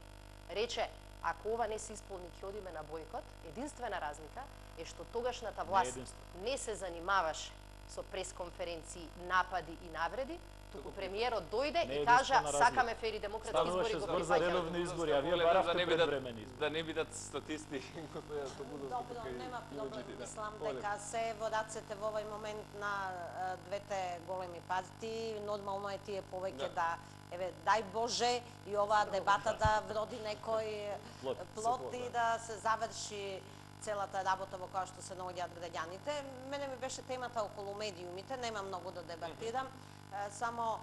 рече ако ова не се исполни, ќе одиме на бојкот. Единствена разлика е што тогашната власт не се занимаваше со пресконференции, напади и навреди, туку премиерот дојде и кажа сакаме фер и демократски избори, го збор за редовни избори, а вие баравте предвремени избори. Да не бидат статисти, господја Слободовски, Добро, нема проблем. Мислам дека се во рацете во овој момент на двете големи партии. Нормално е тие повеќе да еве, дај Боже, и оваа дебата да вроди некој плод и да се заврши целата работа во која што се наоѓаат граѓаните. Мене ми беше темата околу медиумите, нема многу да дебатирам, само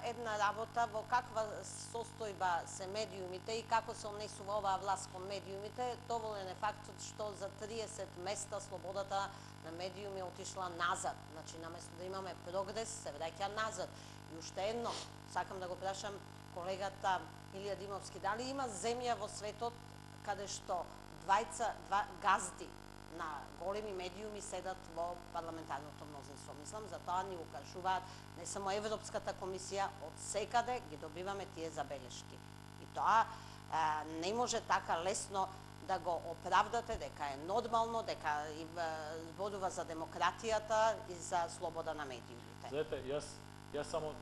една работа во каква состојба се медиумите и како се однесува оваа власт кон медиумите. Доволен е фактот што за 30 места слободата на медиуми отишла назад. Значи, наместо да имаме прогрес, се враќа назад. И уште едно, сакам да го прашам колегата Илија Димовски, дали има земја во светот каде што два газди на големи медиуми седат во парламентарното мнозинство. Мислам, за тоа ни укажуваат не само Европската комисија, од секаде ги добиваме тие забелешки. И тоа не може така лесно да го оправдате, дека е нормално, дека зборува за демократијата и за слобода на медиумите. Знаете, јас само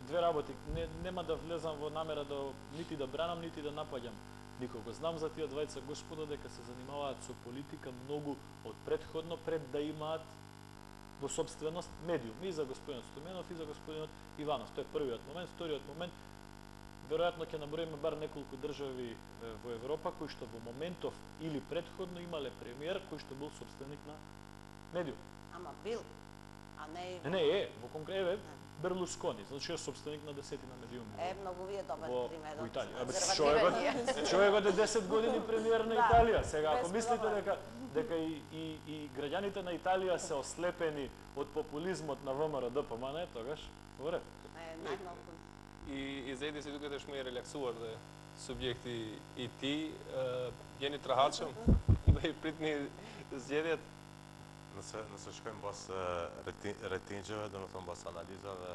две работи. Нема да влезам во намера да нити да бранам, нити да напаѓам никого. Знам за тие двајца господа дека се занимаваат со политика многу од претходно, пред да имаат во собственост медиум. И за господинот Стоменов, и за господинот Иванов. Тоа е првиот момент. Вториот момент, веројатно ќе наброиме бар неколку држави во Европа кои што во моментов или претходно имале премиер кој што бил собственик на медиум. Ама бил, а не... Не, во конкретно Берлускони, значи е собственик на десетина медиуми. Многу ви е добар пример. Во Италија. Човекот е 10 години премиер на Италија. Сега, ако мислите дека и граѓаните на Италија се ослепени од популизмот на ВМРО ДПМН, тогаш, во ред. И за еди се тука да шме релаксувар да субјекти и ти, јени трахачам, да и притни зједет. Nëse shkojmë pas rrethingjeve, domethënë pas analizave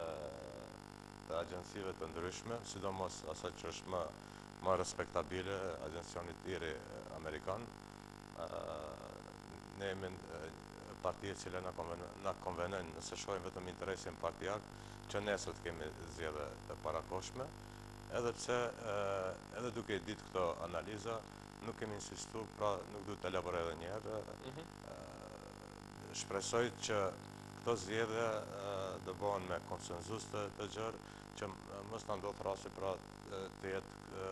të agjensive të ndryshme, sidomos asaj që është më respektabile, agjensioni i ri amerikan, ne jemi partia e cila na konvenojnë, nëse shohim vetëm interesin partijak, që ne sot kemi zgjedhje të parakoshme, edhe pse edhe duke ditë këto analiza, nuk kemi insistu, pra nuk duhet të elaboroj edhe një herë. Shpresoj që këto zgjedhje do bëhen me konsenzus të gjerë, që mos na ndodh rasti pra të jetë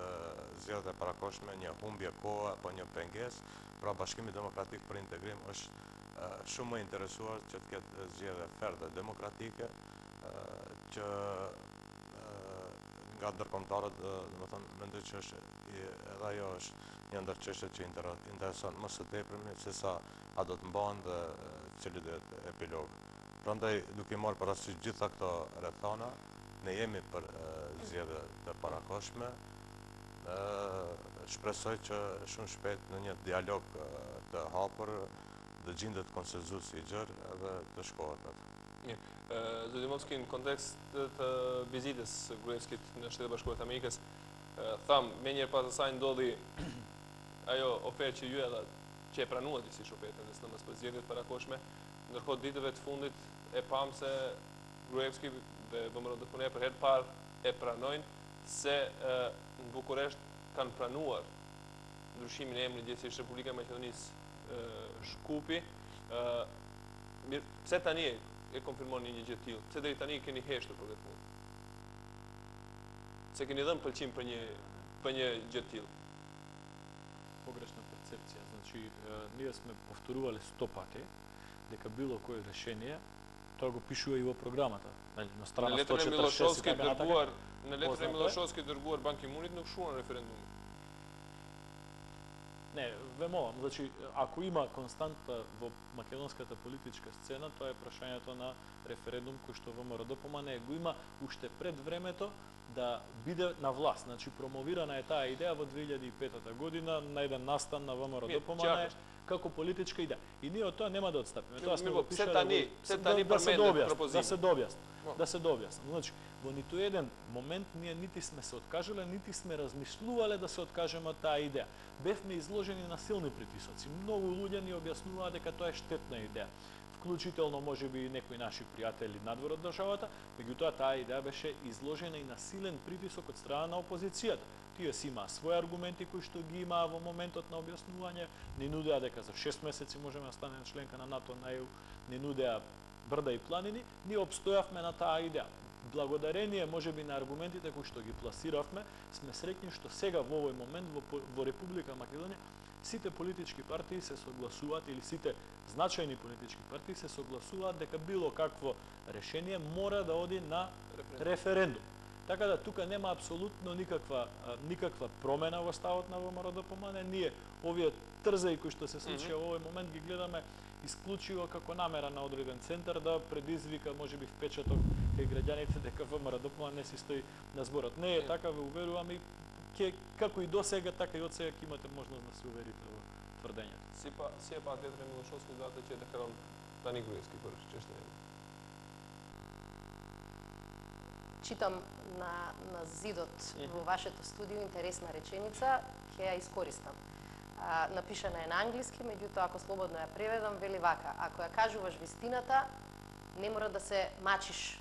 zgjedhjet e parakoshme një humbje kohe apo një pengesë, pra Bashkimi Demokratik për Integrim është shumë më interesuar që të ketë zgjedhje fer dhe demokratike, që nga ndërkombëtarët, domethënë mendoj që është edhe ajo është një ndër çështjet që intereson më së tepërmi sesa a do të mbahen dhe cili do jetë epilog. Prandaj, duke marrë parasysh gjitha këto rrethana, ne jemi për zgjedhje të parakoshme. Shpresoj që shumë shpejt në një dialog të hapur dhe gjendet konsenzus i gjerë edhe të shkohet atë. Mirë. Zoti Dimovski, në kontekst të vizitës së Gruevskit në Shtetet e Bashkuara të Amerikës, me njëherë pas asaj ndodhi ajo ofertë që ju edhe që e pranuat si ofertë në SNM për zgjedhjet parakoshme, ndërkohë ditëve të fundit e pam se Gruevski dhe ВМРО DPMN për herë parë e pranojnë se në Bukuresht kanë pranuar ndryshimin e emrit gjithësisht Republika e Maqedonisë Shkupi. Pse tani e konfirmoni një gjë të tillë? Pse deri tani keni heshtur për këtë punë? Se keni dhënë pëlqim për një gjë të tillë? Pogrešna percepcija. Znači, ние сме повторували 100 пати дека било кое решение, тоа го пишува и во програмата. На страна 146 и така натака. На летрата Милошовски дërguar Ban Ki-moonit nuk shuan референдуми. Не, ве молам, значи, ако има константа во македонската политичка сцена, тоа е прашањето на референдум кој што ВМРО ДПМН го има уште пред времето да биде на власт. Значи промовирана е таа идеја во 2005 година на еден настан на ВМРО ДПМН како политичка идеја. И ние од тоа нема да отстапиме. Тоа сме го пишале да се дообјаснам. Значи, во ниту еден момент ние нити сме се откажале, нити сме размислувале да се откажеме од таа идеја. Бевме изложени на силни притисоци. Многу луѓе ни објаснуваа дека тоа е штетна идеја. Вклучително можеби и некои наши пријатели надвор од државата, меѓутоа таа идеја беше изложена и на силен притисок од страна на опозицијата. Тие си имаа своји аргументи кои што ги имаа во моментот на објаснување, ни нудеа дека за 6 месеци можеме да станеме членка на НАТО, на ЕУ, ни нудеа брда и планини, ние обстојавме на таа идеја. Благодарение можеби на аргументите кои што ги пласиравме, сме среќни што сега во овој момент во Република Македонија сите политички партии се согласуваат или сите значајни политички партии се согласуваат дека било какво решение мора да оди на референдум. Така да тука нема апсолутно никаква промена во ставот на ВМРО ДПМН. Ние овие трзаи кои што се случија во овој момент ги гледаме исклучиво како намера на одреден центар да предизвика можеби впечаток кај граѓаните дека ВМРО ДПМН не си стои на зборот. Не е така, ве уверувам, и како и досега, така и од сега ќе имате можност да се уверите во тврдењето. Сепак Петре Милошовски затече дека он Дани Груевски поручи чештење. Читам на зидот во вашето студио интересна реченица, ќе ја искористам. Напишана е на англиски, меѓутоа ако слободно ја преведам, вели вака: ако ја кажуваш вистината, не мора да се мачиш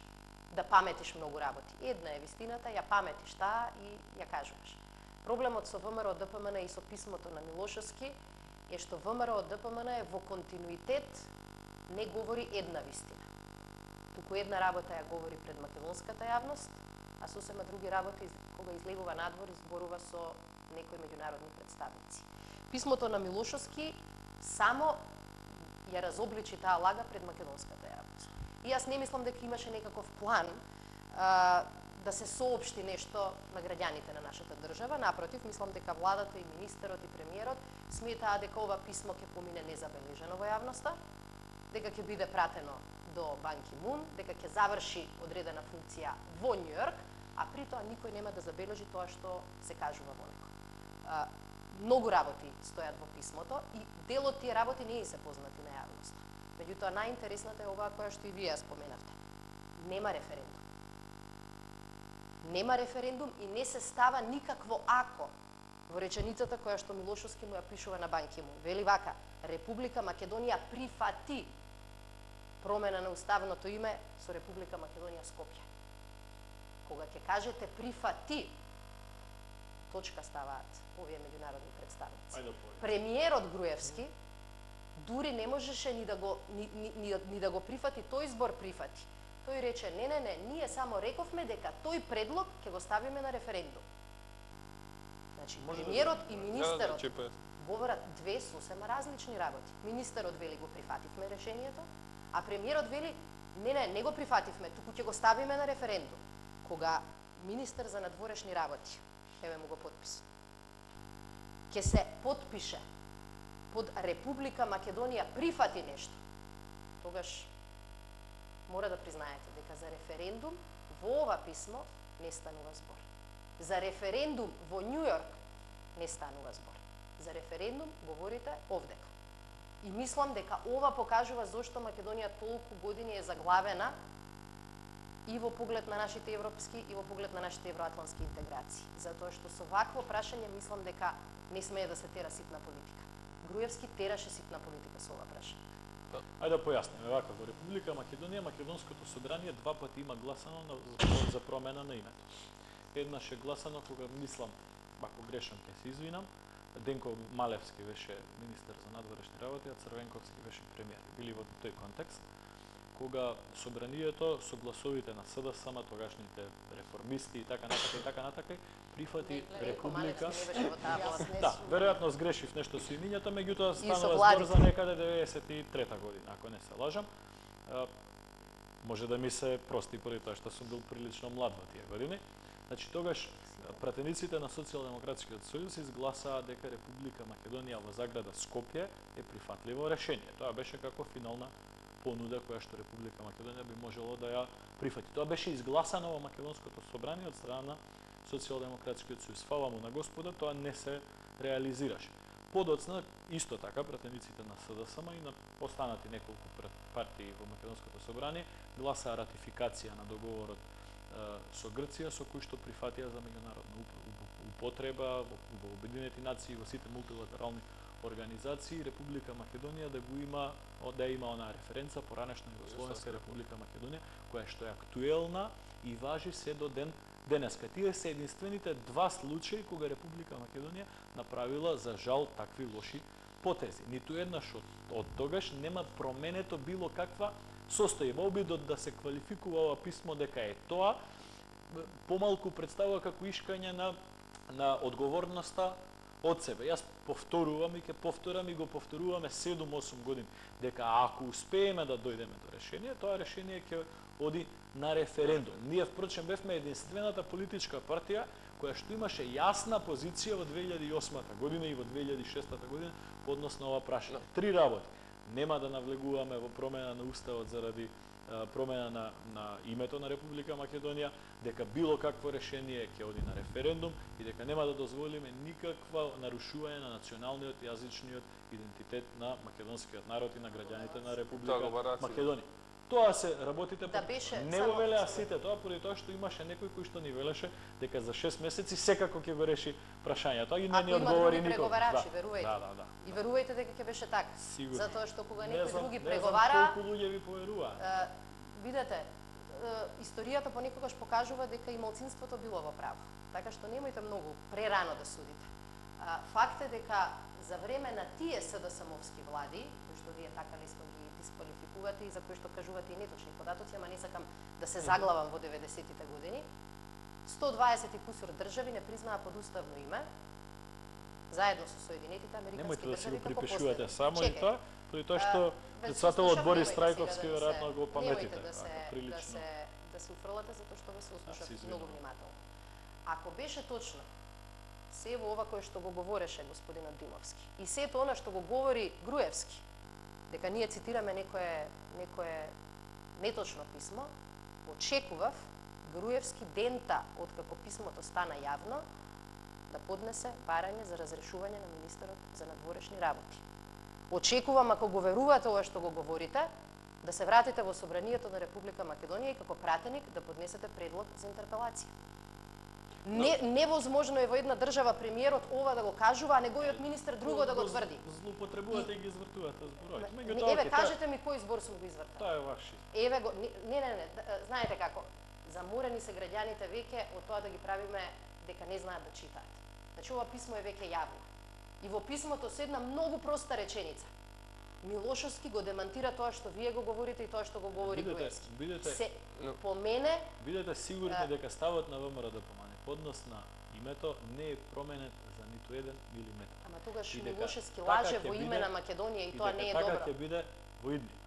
да паметиш многу работи. Една е вистината, ја паметиш таа и ја кажуваш. Проблемот со ВМРО ДПМН и со писмото на Милошовски е што ВМРО ДПМН е во континуитет не говори една вистина. Туку една работа ја говори пред македонската јавност, а сосема други работи кога излегува надвор и зборува со некои меѓународни представници. Писмото на Милошовски само ја разобличи таа лага пред македонската јавност. И јас не мислам дека имаше некаков план да се соопшти нешто на граѓаните на нашата држава. Напротив, мислам дека владата и министерот и премиерот сметаа дека ова писмо ќе помине незабележано во јавноста, дека ќе биде пратено до Бан Ки Мун, дека ќе заврши одредена функција во Њу Јорк, а при тоа никој нема да забележи тоа што се кажува во него. Многу работи стојат во писмото и дел од тие работи не се познати на јавноста. Меѓутоа, најинтересната е оваа која што и вие споменавте. Нема референдум. Нема референдум и не се става никакво ако во реченицата која што Милошовски му ја пишува на Бан Ки Мун. Вели вака: Република Македонија прифати промена на уставното име со Република Македонија Скопје. Кога ќе кажете прифати, точка ставаат овие меѓународни представници. Премиерот Груевски дури не можеше ни да го прифати, тој збор прифати. Тој рече: не, ние само рековме дека тој предлог ќе го ставиме на референдум. Значи, премиерот и министерот говорат две сосема различни работи. Министерот вели го прифативме решението, а премиерот вели не го прифативме, туку ќе го ставиме на референдум. Кога министер за надворешни работи, еве му го подпис, ќе се подпише под Република Македонија прифати нешто, тогаш мора да признаете дека за референдум во ова писмо не станува збор. За референдум во Њу Јорк не станува збор. За референдум говорите овдека. И мислам дека ова покажува зошто Македонија толку години е заглавена и во поглед на нашите европски и во поглед на нашите евроатлантски интеграции. Затоа што со вакво прашање мислам дека не смее да се тера ситна политика. Груевски тераше ситна политика со ова прашање. Ајде да појасниме вака: во Република Македонија македонското собрание два пати има гласано за промена на името. Еднаш е гласано кога, мислам, ако грешам ќе се извинам, Денко Малевски беше министер за надворешни работи, а Црвенковски беше премиер. Били во тој контекст, кога собранието со гласовите на СДСМ, тогашните реформисти и така натака, прифати Република. Да, веројатно сгрешив нешто со имињата, меѓутоа станува збор за некаде 93-та година, ако не се лажам. Може да ми се прости поради тоа што сум бил прилично млад во тие години. Значи, тогаш пратениците на Социјалдемократскиот сојуз изгласаа дека Република Македонија во заграда Скопје е прифатливо решение. Тоа беше како финална понуда која што Република Македонија би можело да ја прифати. Тоа беше изгласано во Македонското собрание од страна на Социјалдемократскиот сојуз. Фала му на Господа, тоа не се реализираше. Подоцна, исто така, пратениците на СДСМ и на останати неколку партии во Македонското собрание гласаа ратификација на договорот со Грција, со кој што прифатија за меѓународна употреба во Обединените нации, во сите мултилатерални организации, Република Македонија да има онаа референца поранешна Југословенска Република Македонија, која што е актуелна и важи се до денеска. Тие се единствените два случаи кога Република Македонија направила за жал такви лоши потези. Ниту еднаш од тогаш нема променето било каква состојба. Обидот да се квалификува ова писмо дека е тоа помалку представува како искање на одговорноста од себе. Јас повторувам и ќе повторам и го повторуваме 7-8 години дека ако успееме да дојдеме до решение, тоа решение ќе оди на референдум. Ние впрочем бевме единствената политичка партија која што имаше јасна позиција во 2008 година и во 2006 година по однос на ова прашање. Три работи. Нема да навлегуваме во промена на уставот заради промена на името на Република Македонија, дека било какво решение ќе оди на референдум и дека нема да дозволиме никаква нарушување на националниот и јазичниот идентитет на македонскиот народ и на граѓаните на Република Македонија. Тоа се работите Да беше, не го велеа сите тоа, поради тоа што имаше некој кој што ни велеше дека за 6 месеци секако ќе го реши прашањето. И не ни одговори никој. Преговарачи, верувајте. Да. И верувајте дека ќе беше така. Сигурно. Затоа што кога некои други Не преговара, знам колку луѓе ви поверуваат. видете, историјата понекогаш покажува дека и малцинството било во право. Така што немојте многу прерано да судите. Факт е дека за време на тие СДСМовски влади, кои што вие така лесно ги дисквалификувате и за кои што кажувате и неточни податоци, ама не сакам да се заглавам во 90-тите години, 120 и кусур држави не признаа подуставно име, заедно со Соединетите американски Немојте да си го држави како припишувате последни. само и тоа, поради тоа што председателот Борис Трајковски веројатно го паметите. Прилично. Да се уфрлате затоа што ве се услушав се многу внимателно. Ако беше точно се во ова кое што го говореше господинот Димовски и сето она што го говори Груевски, дека ние цитираме некое неточно писмо, очекував Груевски дента откако писмото стана јавно да поднесе барање за разрешување на министерот за надворешни работи. Очекувам, ако го верувате ова што го говорите, да се вратите во собранието на Република Македонија и како пратеник да поднесете предлог за интерпелација. Невозможно е во една држава премиерот ова да го кажува, а неговиот министер друго да го тврди. Злоупотребувате и ги извртувате збороите. Еве, кажете ми кој збор сум го извртал. Тоа е ваш. Еве го, не, знаете како, заморени се граѓаните веќе од тоа да ги правиме дека не знаат да читаат. Значи ова писмо е веќе јавно. И во писмото се една многу проста реченица. Милошовски го демантира тоа што вие го говорите и тоа што го говори Груевски. По мене бидете сигурни дека ставот на ВМРО ДПМН по однос на името не е променет за ниту еден милиметар. Ама тогаш Милошевски лаже во име на Македонија и тоа не е добро. Така ќе биде во иднина.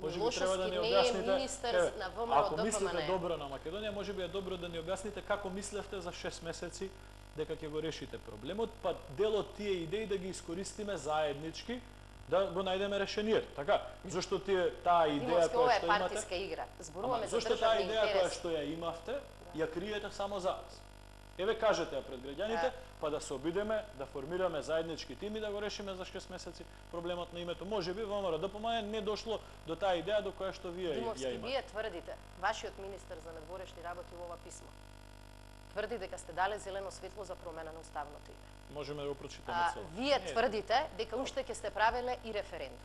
Милошевски не е министер на ВМРО Ако ДПМН. мислите добро на Македонија, можеби е добро да ни објасните како мислевте за 6 месеци дека ќе го решите проблемот, па дел од тие идеи да ги искористиме заеднички да го најдеме решението, така? Зошто таа идеја која што имате... Ова е партиска игра. Зборуваме за зошто таа државни идеја која интереси. што ја имавте, ја криете само за вас? Еве кажете ја пред граѓаните, па да се обидеме да формираме заеднички тим и да го решиме за 6 месеци проблемот на името. Можеби ВМРО ДПМН не дошло до таа идеја до која што вие Димовски, ја имате. вие тврдите, вашиот министер за надворешни работи во ова писмо, тврди дека сте дале зелено светло за промена на уставното име. Можеме да го прочитаме цело. Вие тврдите дека уште ќе сте правеле и референдум.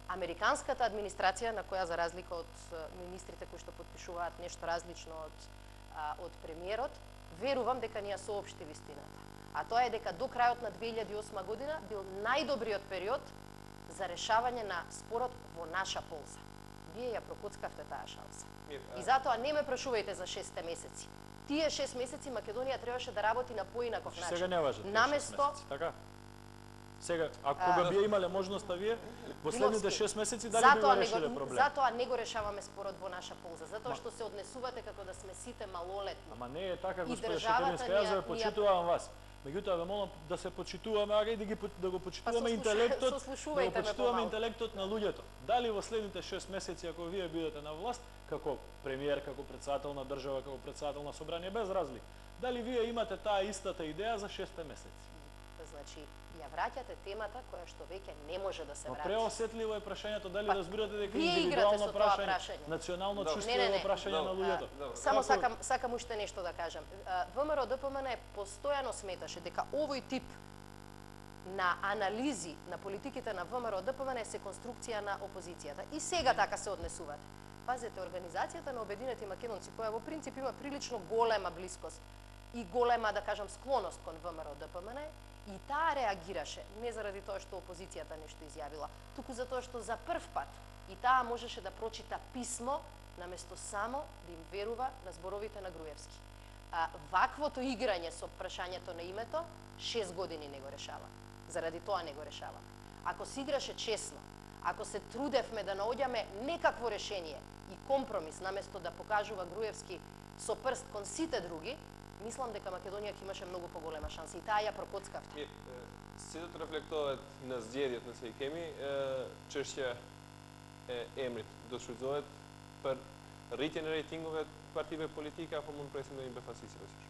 Американската администрација, на која за разлика од министрите кои што подпишуваат нешто различно од премиерот, верувам дека ни ја соопшти вистината. А тоа е дека до крајот на 2008 година бил најдобриот период за решавање на спорот во наша полза. Вие ја прокоцкавте таа шанса. И затоа не ме прашувајте за 6 месеци. Тие 6 месеци Македонија требаше да работи на поинаков начин. Сега не важат наместо 6 месеци, така? Сега, ако кога бие имале можноста вие, во следните 6 месеци дали би го решиле проблем? Затоа не го решаваме спорот во наша полза, затоа што се однесувате како да сме сите малолетни. Ама не е така, И господи државата Шекеринска, јас ве почитувам вас. Меѓутоа ве молам да се почитуваме, а да го почитуваме сослушувајте ме помалку. интелектот на луѓето. Дали во следните 6 месеци, ако вие бидете на власт, како премиер, како председател на држава, како председател на собрание, без разлика, дали вие имате таа истата идеја за 6 месеци? Значи, ја враќате темата која што веќе не може да се Но врати. преосетливо е прашањето, дали разбирате дека вие индивидуално играте со тоа прашање. национално Добро. чувствено прашање на луѓето. Само сакам уште нешто да кажам. ВМРО ДПМН постојано сметаше дека овој тип на анализи на политиките на ВМРО ДПМН се конструкција на опозицијата. И сега така се однесуваат. Пазете, Организацијата на обединети македонци, која во принцип има прилично голема блискост и голема, да кажам, склоност кон ВМРО ДПМН, и таа реагираше, не заради тоа што опозицијата нешто изјавила, туку за тоа што за прв пат и таа можеше да прочита писмо, наместо само да им верува на зборовите на Груевски. Ваквото играње со прашањето на името 6 години не го решава. Заради тоа не го решаваме. Ако се играше честно, ако се трудевме да наоѓаме некакво решение и компромис, наместо да покажува Груевски со прст кон сите други, мислам дека Македонија ќе имаше многу поголема шанса и таа ја прокоцкавте. Сите рефлектоhet на zgjedhjet nëse i kemi, çështja e emrit do shfrytëzohet për rritjen e rejtingove të partive politike apo mund presim ndonjë befasisje rreth?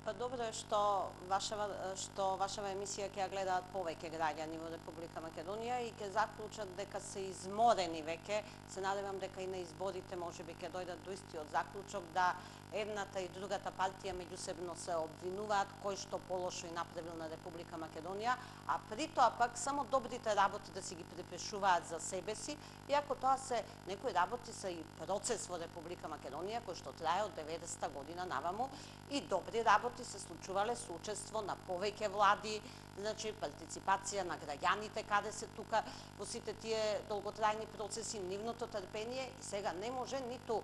Па добро е што вашава емисија ќе ја гледаат повеќе граѓани во Република Македонија и ќе заклучат дека се изморени веќе. Се надевам дека и на изборите можеби ќе дојдат до истиот заклучок да едната и другата партија меѓусебно се обвинуваат кој што полошо и направил на Република Македонија, а при тоа пак само добрите работи да си ги припишуваат за себе си, иако тоа се некои работи се и процес во Република Македонија кој што трае од 90-та година наваму и добри работи се случувале со учество на повеќе влади, значи партиципација на граѓаните каде се тука во сите тие долготрајни процеси, нивното трпение и сега не може ниту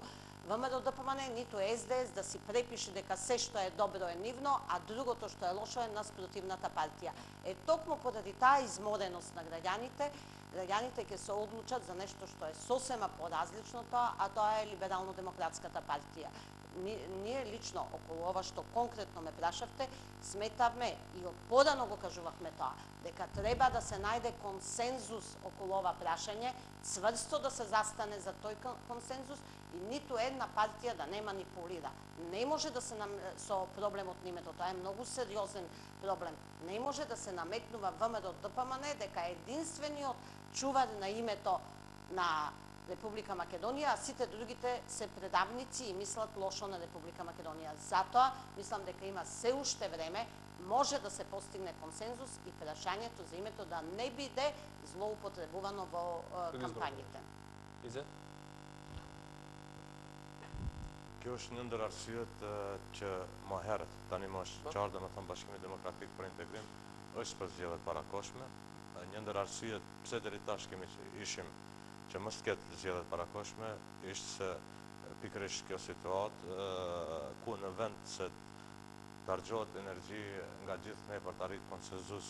ВМРО ДПМН, ниту СДС да си препише дека се што е добро е нивно, а другото што е лошо е на спротивната партија. Токму поради таа измореност на граѓаните ќе се одлучат за нешто што е сосема поразлично а тоа е Либерално-демократската партија. Ние лично околу ова што конкретно ме прашавте, сметавме и од порано го кажувавме тоа, дека треба да се најде консензус околу ова прашање, цврсто да се застане за тој консензус и ниту една партија да не манипулира. Не може да се со проблемот на името, тоа е многу сериозен проблем. Не може да се наметнува ВМРО ДПМН дека е единствениот чувар на името на Република Македонија, а сите другите се предавници и мислат лошо на Република Македонија. Затоа мислам дека има се уште време, може да се постигне консензус и прашањето за името да не биде злоупотребувано во кампањите. Изе? Kjo është një ndër arsyet që më herët, tani më është qartë domethënë Bashkimi Demokratik për Integrim është për zgjedhjet parakoshme. Një ndër arsyet pse deri tash kemi ishim që mos ketë zgjedhjet parakoshme ishte se pikërisht kjo situatë ku në vend se të harxhohet energji nga gjithë ne për të arritur konsenzus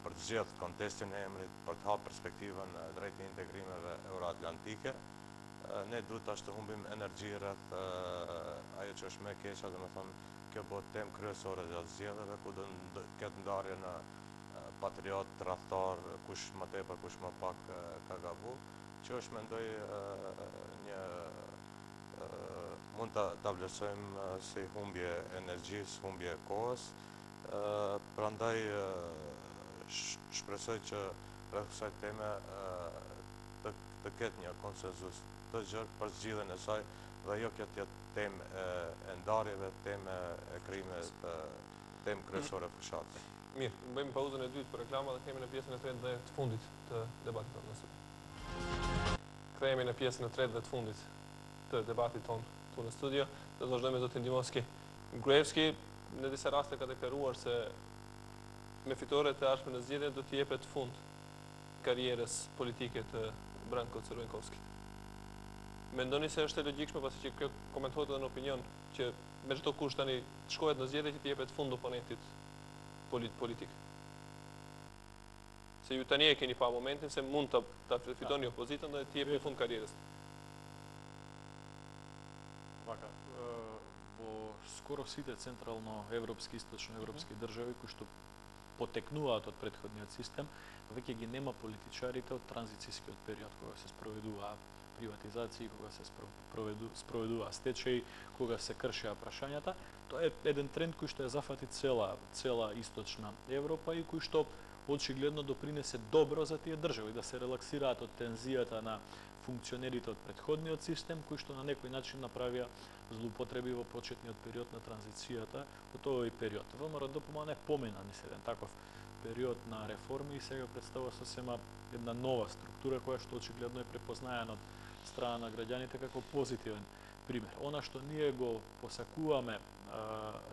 për të zgjedhur kontestin e emrit, për të hapur perspektivën drejt integrimeve euroatlantike, ne duhet tash të humbim energji rreth ajo që është më e keqja, domethënë kjo bëhet temë kryesore gjatë zgjedhjeve ku do ketë ndarje në patriot, tradhtar, kush më tepër, kush më pak ka gabu, që është mendoj një mund ta vlerësojmë si humbje energjisë, humbje kohës. Prandaj shpresoj që rreth kësaj teme të ketë një konsenzus të gjerë për zgjidhjen e saj dhe jo kjo të jetë temë e ndarjeve, temë e krijimit, temë kryesore fushatës. Mirë, bëjmë pauzën e dytë për reklama dhe kemi në pjesën e tretë dhe të fundit të debatit tonë në studio. Kthehemi në pjesën e tretë dhe të fundit të debatit tonë këtu në studio. Do të vazhdojmë me zotin Dimovski. Gruevski në disa raste ka deklaruar se me fitoret e ardhshme në zgjedhje do të jepet fund karrierës politike të Branko Crvenkovskit. Mendoni se është e logjikshme pasi që kjo komentohet edhe në opinion që me çdo kusht tani të shkohet në zgjedhje që të jepet fund oponentit politik. Se ju tani e keni pa momentin se mund të fitoni opozitën dhe të jepni fund karrierës. Вака, во скоро сите централно-европски, источно-европски држави кои што потекнуваат од претходниот систем, веќе ги нема политичарите од транзицијскиот период кога се спроведуваа приватизации, кога се спроведуваа стечаи, кога се кршеа прашањата. Тоа е еден тренд кој што ја зафати цела источна Европа и кој што очигледно допринесе добро за тие држави, да се релаксираат од тензијата на функционерите од претходниот систем, кои што на некој начин направија злоупотреби во почетниот период на транзицијата од овој период. ВМРО ДПМН помина низ еден таков период на реформи и сега представува сосема една нова структура која што очигледно е препознаена од страна на граѓаните како позитивен пример. Она што ние го посакуваме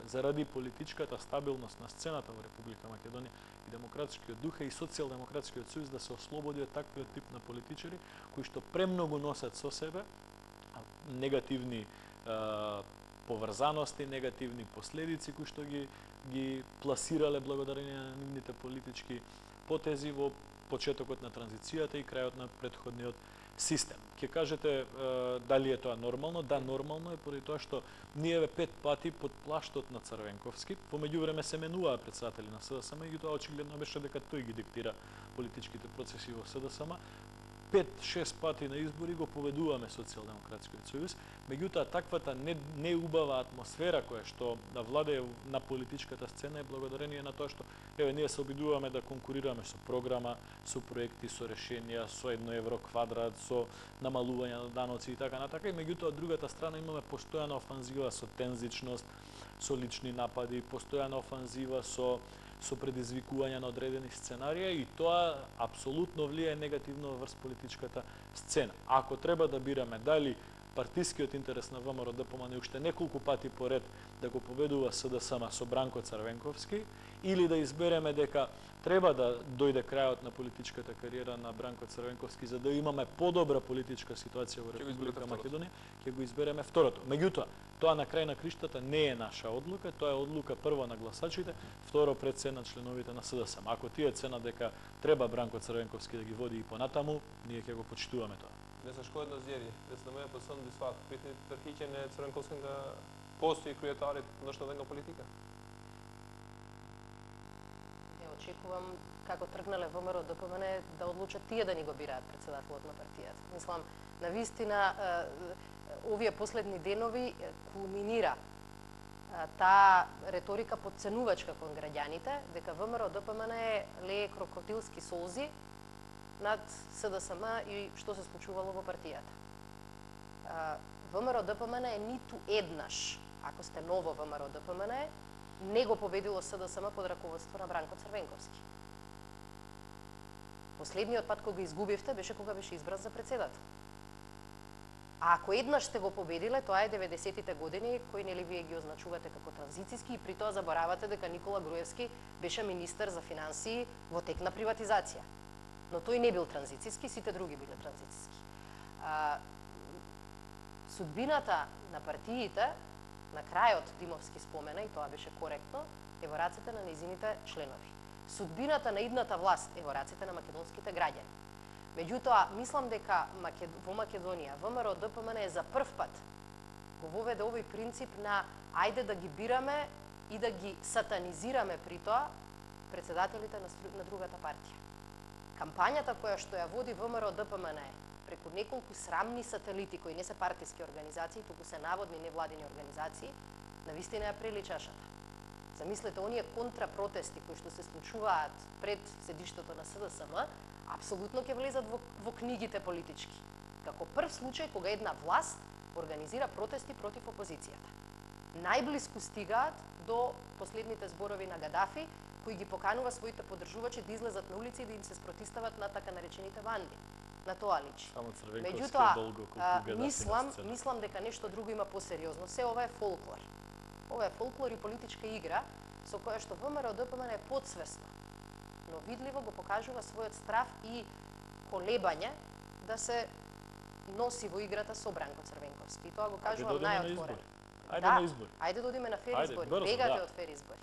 заради политичката стабилност на сцената во Република Македонија и демократскиот дух и социјалдемократскиот сојуз да се ослободи од таквиот тип на политичари кои што премногу носат со себе негативни поврзаности, негативни последици кои што ги пласирале благодарение на нивните политички потези во почетокот на транзицијата и крајот на претходниот систем. Ке кажете дали е тоа нормално? Да, нормално е поради тоа што ние 5 пати под плаштот на Црвенковски, во меѓувреме се менуваа претседатели на СДСМ и тоа очигледно беше дека тој ги диктира политичките процеси во СДСМ. 5-6 пати на избори го победуваме Социјалдемократскиот сојуз, меѓутоа таквата неубава атмосфера која што владее на политичката сцена е благодарение на тоа што ние се обидуваме да конкурираме со програма, со проекти, со решенија, со 1 евро квадрат, со намалување на даноци и така натака, и меѓутоа од другата страна имаме постојана офанзива со тензичност, со лични напади, постојана офанзива со предизвикување на одредени сценарија и тоа апсолутно влијае негативно врз политичката сцена. Ако треба да бираме дали партискиот интерес на ВМРО ДПМН уште неколку пати поред да го победува СДСМ со Бранко Црвенковски или да избереме дека треба да дојде крајот на политичката кариера на Бранко Црвенковски за да имаме подобра политичка ситуација во Република Македонија, ќе го избереме второто. Меѓутоа, тоа на крај на криштата не е наша одлука, тоа е одлука прво на гласачите, второ прецена членовите на СДСМ. Ако тие цена дека треба Бранко Црвенковски да ги води и понатаму, ние ќе го почитуваме тоа. Не се шкодат на зјери, да се намеја по сон дисфат, прити прехиќење Црвенковски да постои кријатарит ношто политика. Очекувам како тргнале ВМРО ДПМН да одлучат тие да ни го бираат претседателот на партијата. Мислам, навистина овие последни денови кулминира таа реторика подценувачка кон граѓаните, дека ВМРО ДПМН лее крокодилски солзи над СДСМ и што се случувало во партијата. ВМРО ДПМН ниту еднаш, ако сте ново ВМРО ДПМН, не го победило СДСМ под раководство на Бранко Црвенковски. Последниот пат кога го изгубивте беше кога беше избран за претседател. А ако еднаш сте го победиле, тоа е 90-тите години, кои нели вие ги означувате како транзицијски и при тоа заборавате дека Никола Груевски беше министер за финансии во тек на приватизација. Но тој не бил транзицијски, сите други биле транзицијски. Судбината на партиите на крајот Димовски спомена, и тоа беше коректно, е во рацете на нејзините членови. Судбината на идната власт е во рацете на македонските граѓани. Меѓутоа, мислам дека во Македонија ВМРО ДПМН е за прв пат го воведе овој принцип на ајде да ги бираме и да ги сатанизираме при тоа претседателите на другата партија. Кампањата која што ја води ВМРО ДПМН преку неколку срамни сателити кои не се партиски организации, туку се наводни невладини организации, навистина ја прели чашата. Замислете, оние контрапротести кои што се случуваат пред седиштето на СДСМ, апсолутно ќе влезат во книгите политички. Како прв случај кога една власт организира протести против опозицијата. Најблиску стигаат до последните зборови на Гадафи, кои ги поканува своите поддржувачи да излезат на улици и да им се спротистават на така наречените ванди. На тоа личи. Меѓутоа, мислам дека нешто друго има посериозно. Се ова е фолклор. Ова е фолклор и политичка игра со која што ВМРО ДПМН е подсвесно, но видливо го покажува својот страв и колебање да се носи во играта со Бранко Црвенковски. И тоа го кажувам најотворено. Ајде на избори. Ајде да одиме на фер избори. Бегате од фер избори.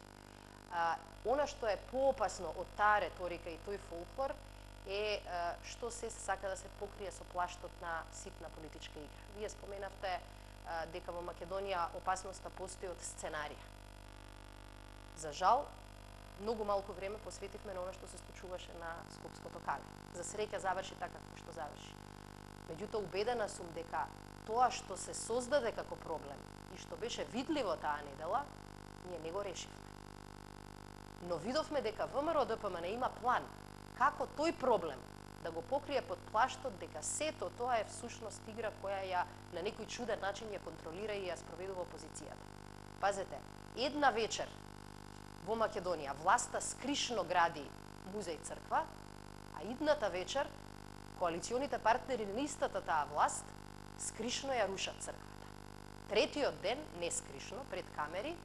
Она што е поопасно од таа реторика и тој фолклор е што се сака да се покрие со плаштот на ситна политичка игра. Вие споменавте дека во Македонија опасноста постои од сценарија. За жал, многу малку време посветивме на она што се случуваше на Скопското кале. За среќа заврши така како што заврши. Меѓутоа, убедена сум дека тоа што се создаде како проблем и што беше видливо таа недела, ние не го решивме. Но видовме дека ВМРО-ДПМН има план како тој проблем да го покрие под плаштот дека сето тоа е всушност игра која ја на некој чуден начин ја контролира и ја спроведува опозицијата. Пазете, една вечер во Македонија власта скришно гради музеј црква, а идната вечер коалиционите партнери на истата таа власт скришно ја рушат црквата. Третиот ден, не скришно, пред камери,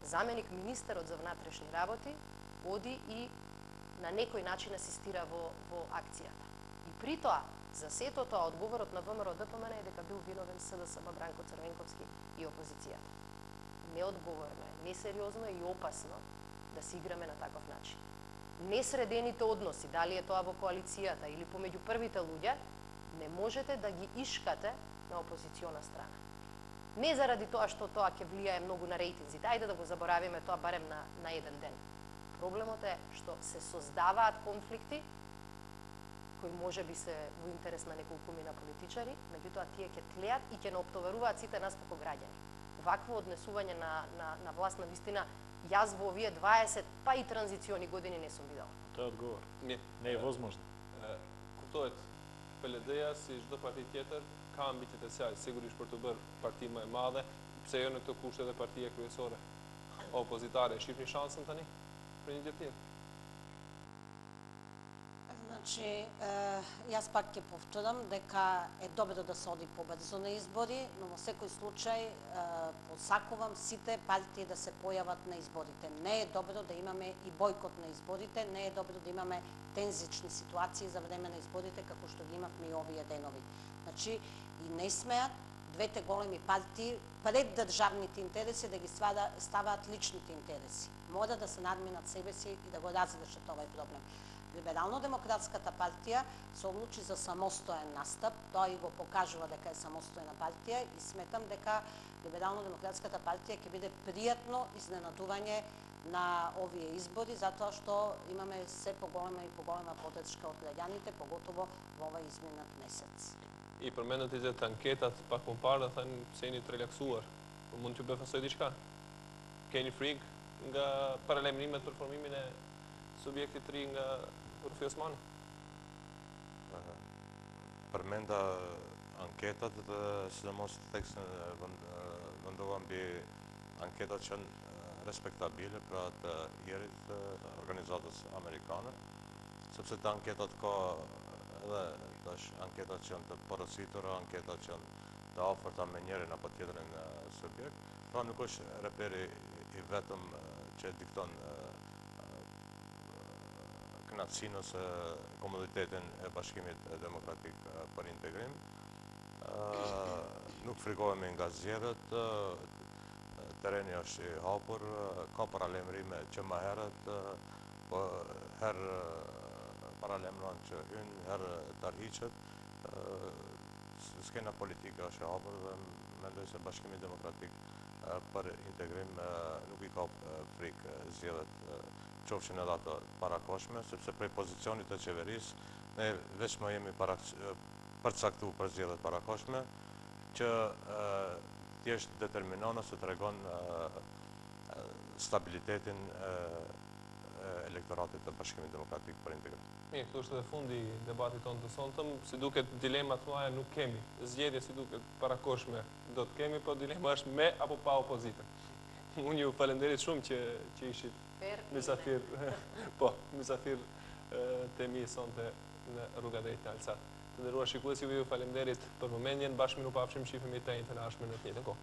заменик министерот за внатрешни работи оди и на некој начин асистира во акцијата. И при тоа, за сето тоа, одговорот на ВМРО-ДПМН е дека бил виновен СДСМ Бранко Црвенковски и опозицијата. Неодговорно е, несериозно и опасно да се играме на таков начин. Несредените односи, дали е тоа во коалицијата или помеѓу првите луѓе, не можете да ги ишкате на опозициона страна. Не заради тоа што тоа ќе влијае многу на рейтинзите, ајде да го заборавиме тоа барем на еден ден. Проблемот е што се создаваат конфликти кои може би се во интерес на неколкумина политичари, меѓутоа тие ќе тлеат и ќе наоптоваруваат сите нас како граѓани. Вакво однесување на власт на вистина јас во овие 20 па и транзициони години не сум видела. Тоа е одговор. Не е возможно. Kuptohet, PLD-ja si çdo parti tjetër ka ambicjet e saj, sigurisht për të bërë parti më e madhe, pse jo në këtë kushte dhe partia kryesore opozitare. Shihni shansën tani për një gjë tjetër? Значи, јас пак ќе повторам дека е добро да се оди побрзо на избори, но во секој случај посакувам сите партии да се појават на изборите. Не е добро да имаме и бойкот на изборите, не е добро да имаме тензични ситуации за време на изборите, како што ги имавме и овие денови. Значи, и не смеат двете големи партии пред државните интереси да ги ставаат личните интереси. Мора да се надминат себе си и да го разрешат овој проблем. Либерално-демократската партија се одлучи за самостоен настап, тоа и го покажува дека е самостојна партија и сметам дека Либерално-демократската партија ќе биде пријатно изненадување на овие избори, затоа што имаме се поголема и поголема подршка од граѓаните, поготово во овој изминат месец. I përmendët i zetë anketat pak më parë, thënë se jeni të relaksuar. Mund t'ju befasoj diçka? Keni frikë nga paralajmërimet për formimin e subjektit të ri nga Urfi Osmani? Përmenda anketat dhe sidomos tekstin vendova mbi anketat që janë respektabile pra të jerit organizatës amerikane, sepse të anketat ka edhe tash anketat që janë të porositura, anketat që janë të afërta me njërin apo tjetrin subjekt, pra nuk është reperi i vetëm që dikton knatësinë ose komoditetin e Bashkimit Demokratik për Integrim. Nuk frikohemi nga zgjedhjet, tereni është i hapur, ka paralajmërime që më herët, po herë paralajmëron që hynë, herë tërhiqet. Skena politike është e hapur dhe mendoj se Bashkimi Demokratik për Integrim nuk i ka frikë zgjedhjet qofshin edhe ato parakoshme, sepse prej pozicionit të qeverisë ne veç më jemi përcaktu për zgjedhjet parakoshme, që thjesht determinon ose tregon stabilitetin elektoratit të Bashkimit Demokratik për Integrim. Mirë, këtu është edhe fundi i debatit tonë të sonëtëm. Si duket dilemat mëdha nuk kemi. Zgjedhje si duket parakoshme do të kemi, po dilema është me apo pa opozitën. Unë ju falenderit shumë që ishit mysafir të mi sonte në rruga drejt të Alsat. Të nderuar shikues, ju falenderit për momentin, bashkë me nu pafshim shifemi të njëjtën ardhshme në të njëjtën kohë.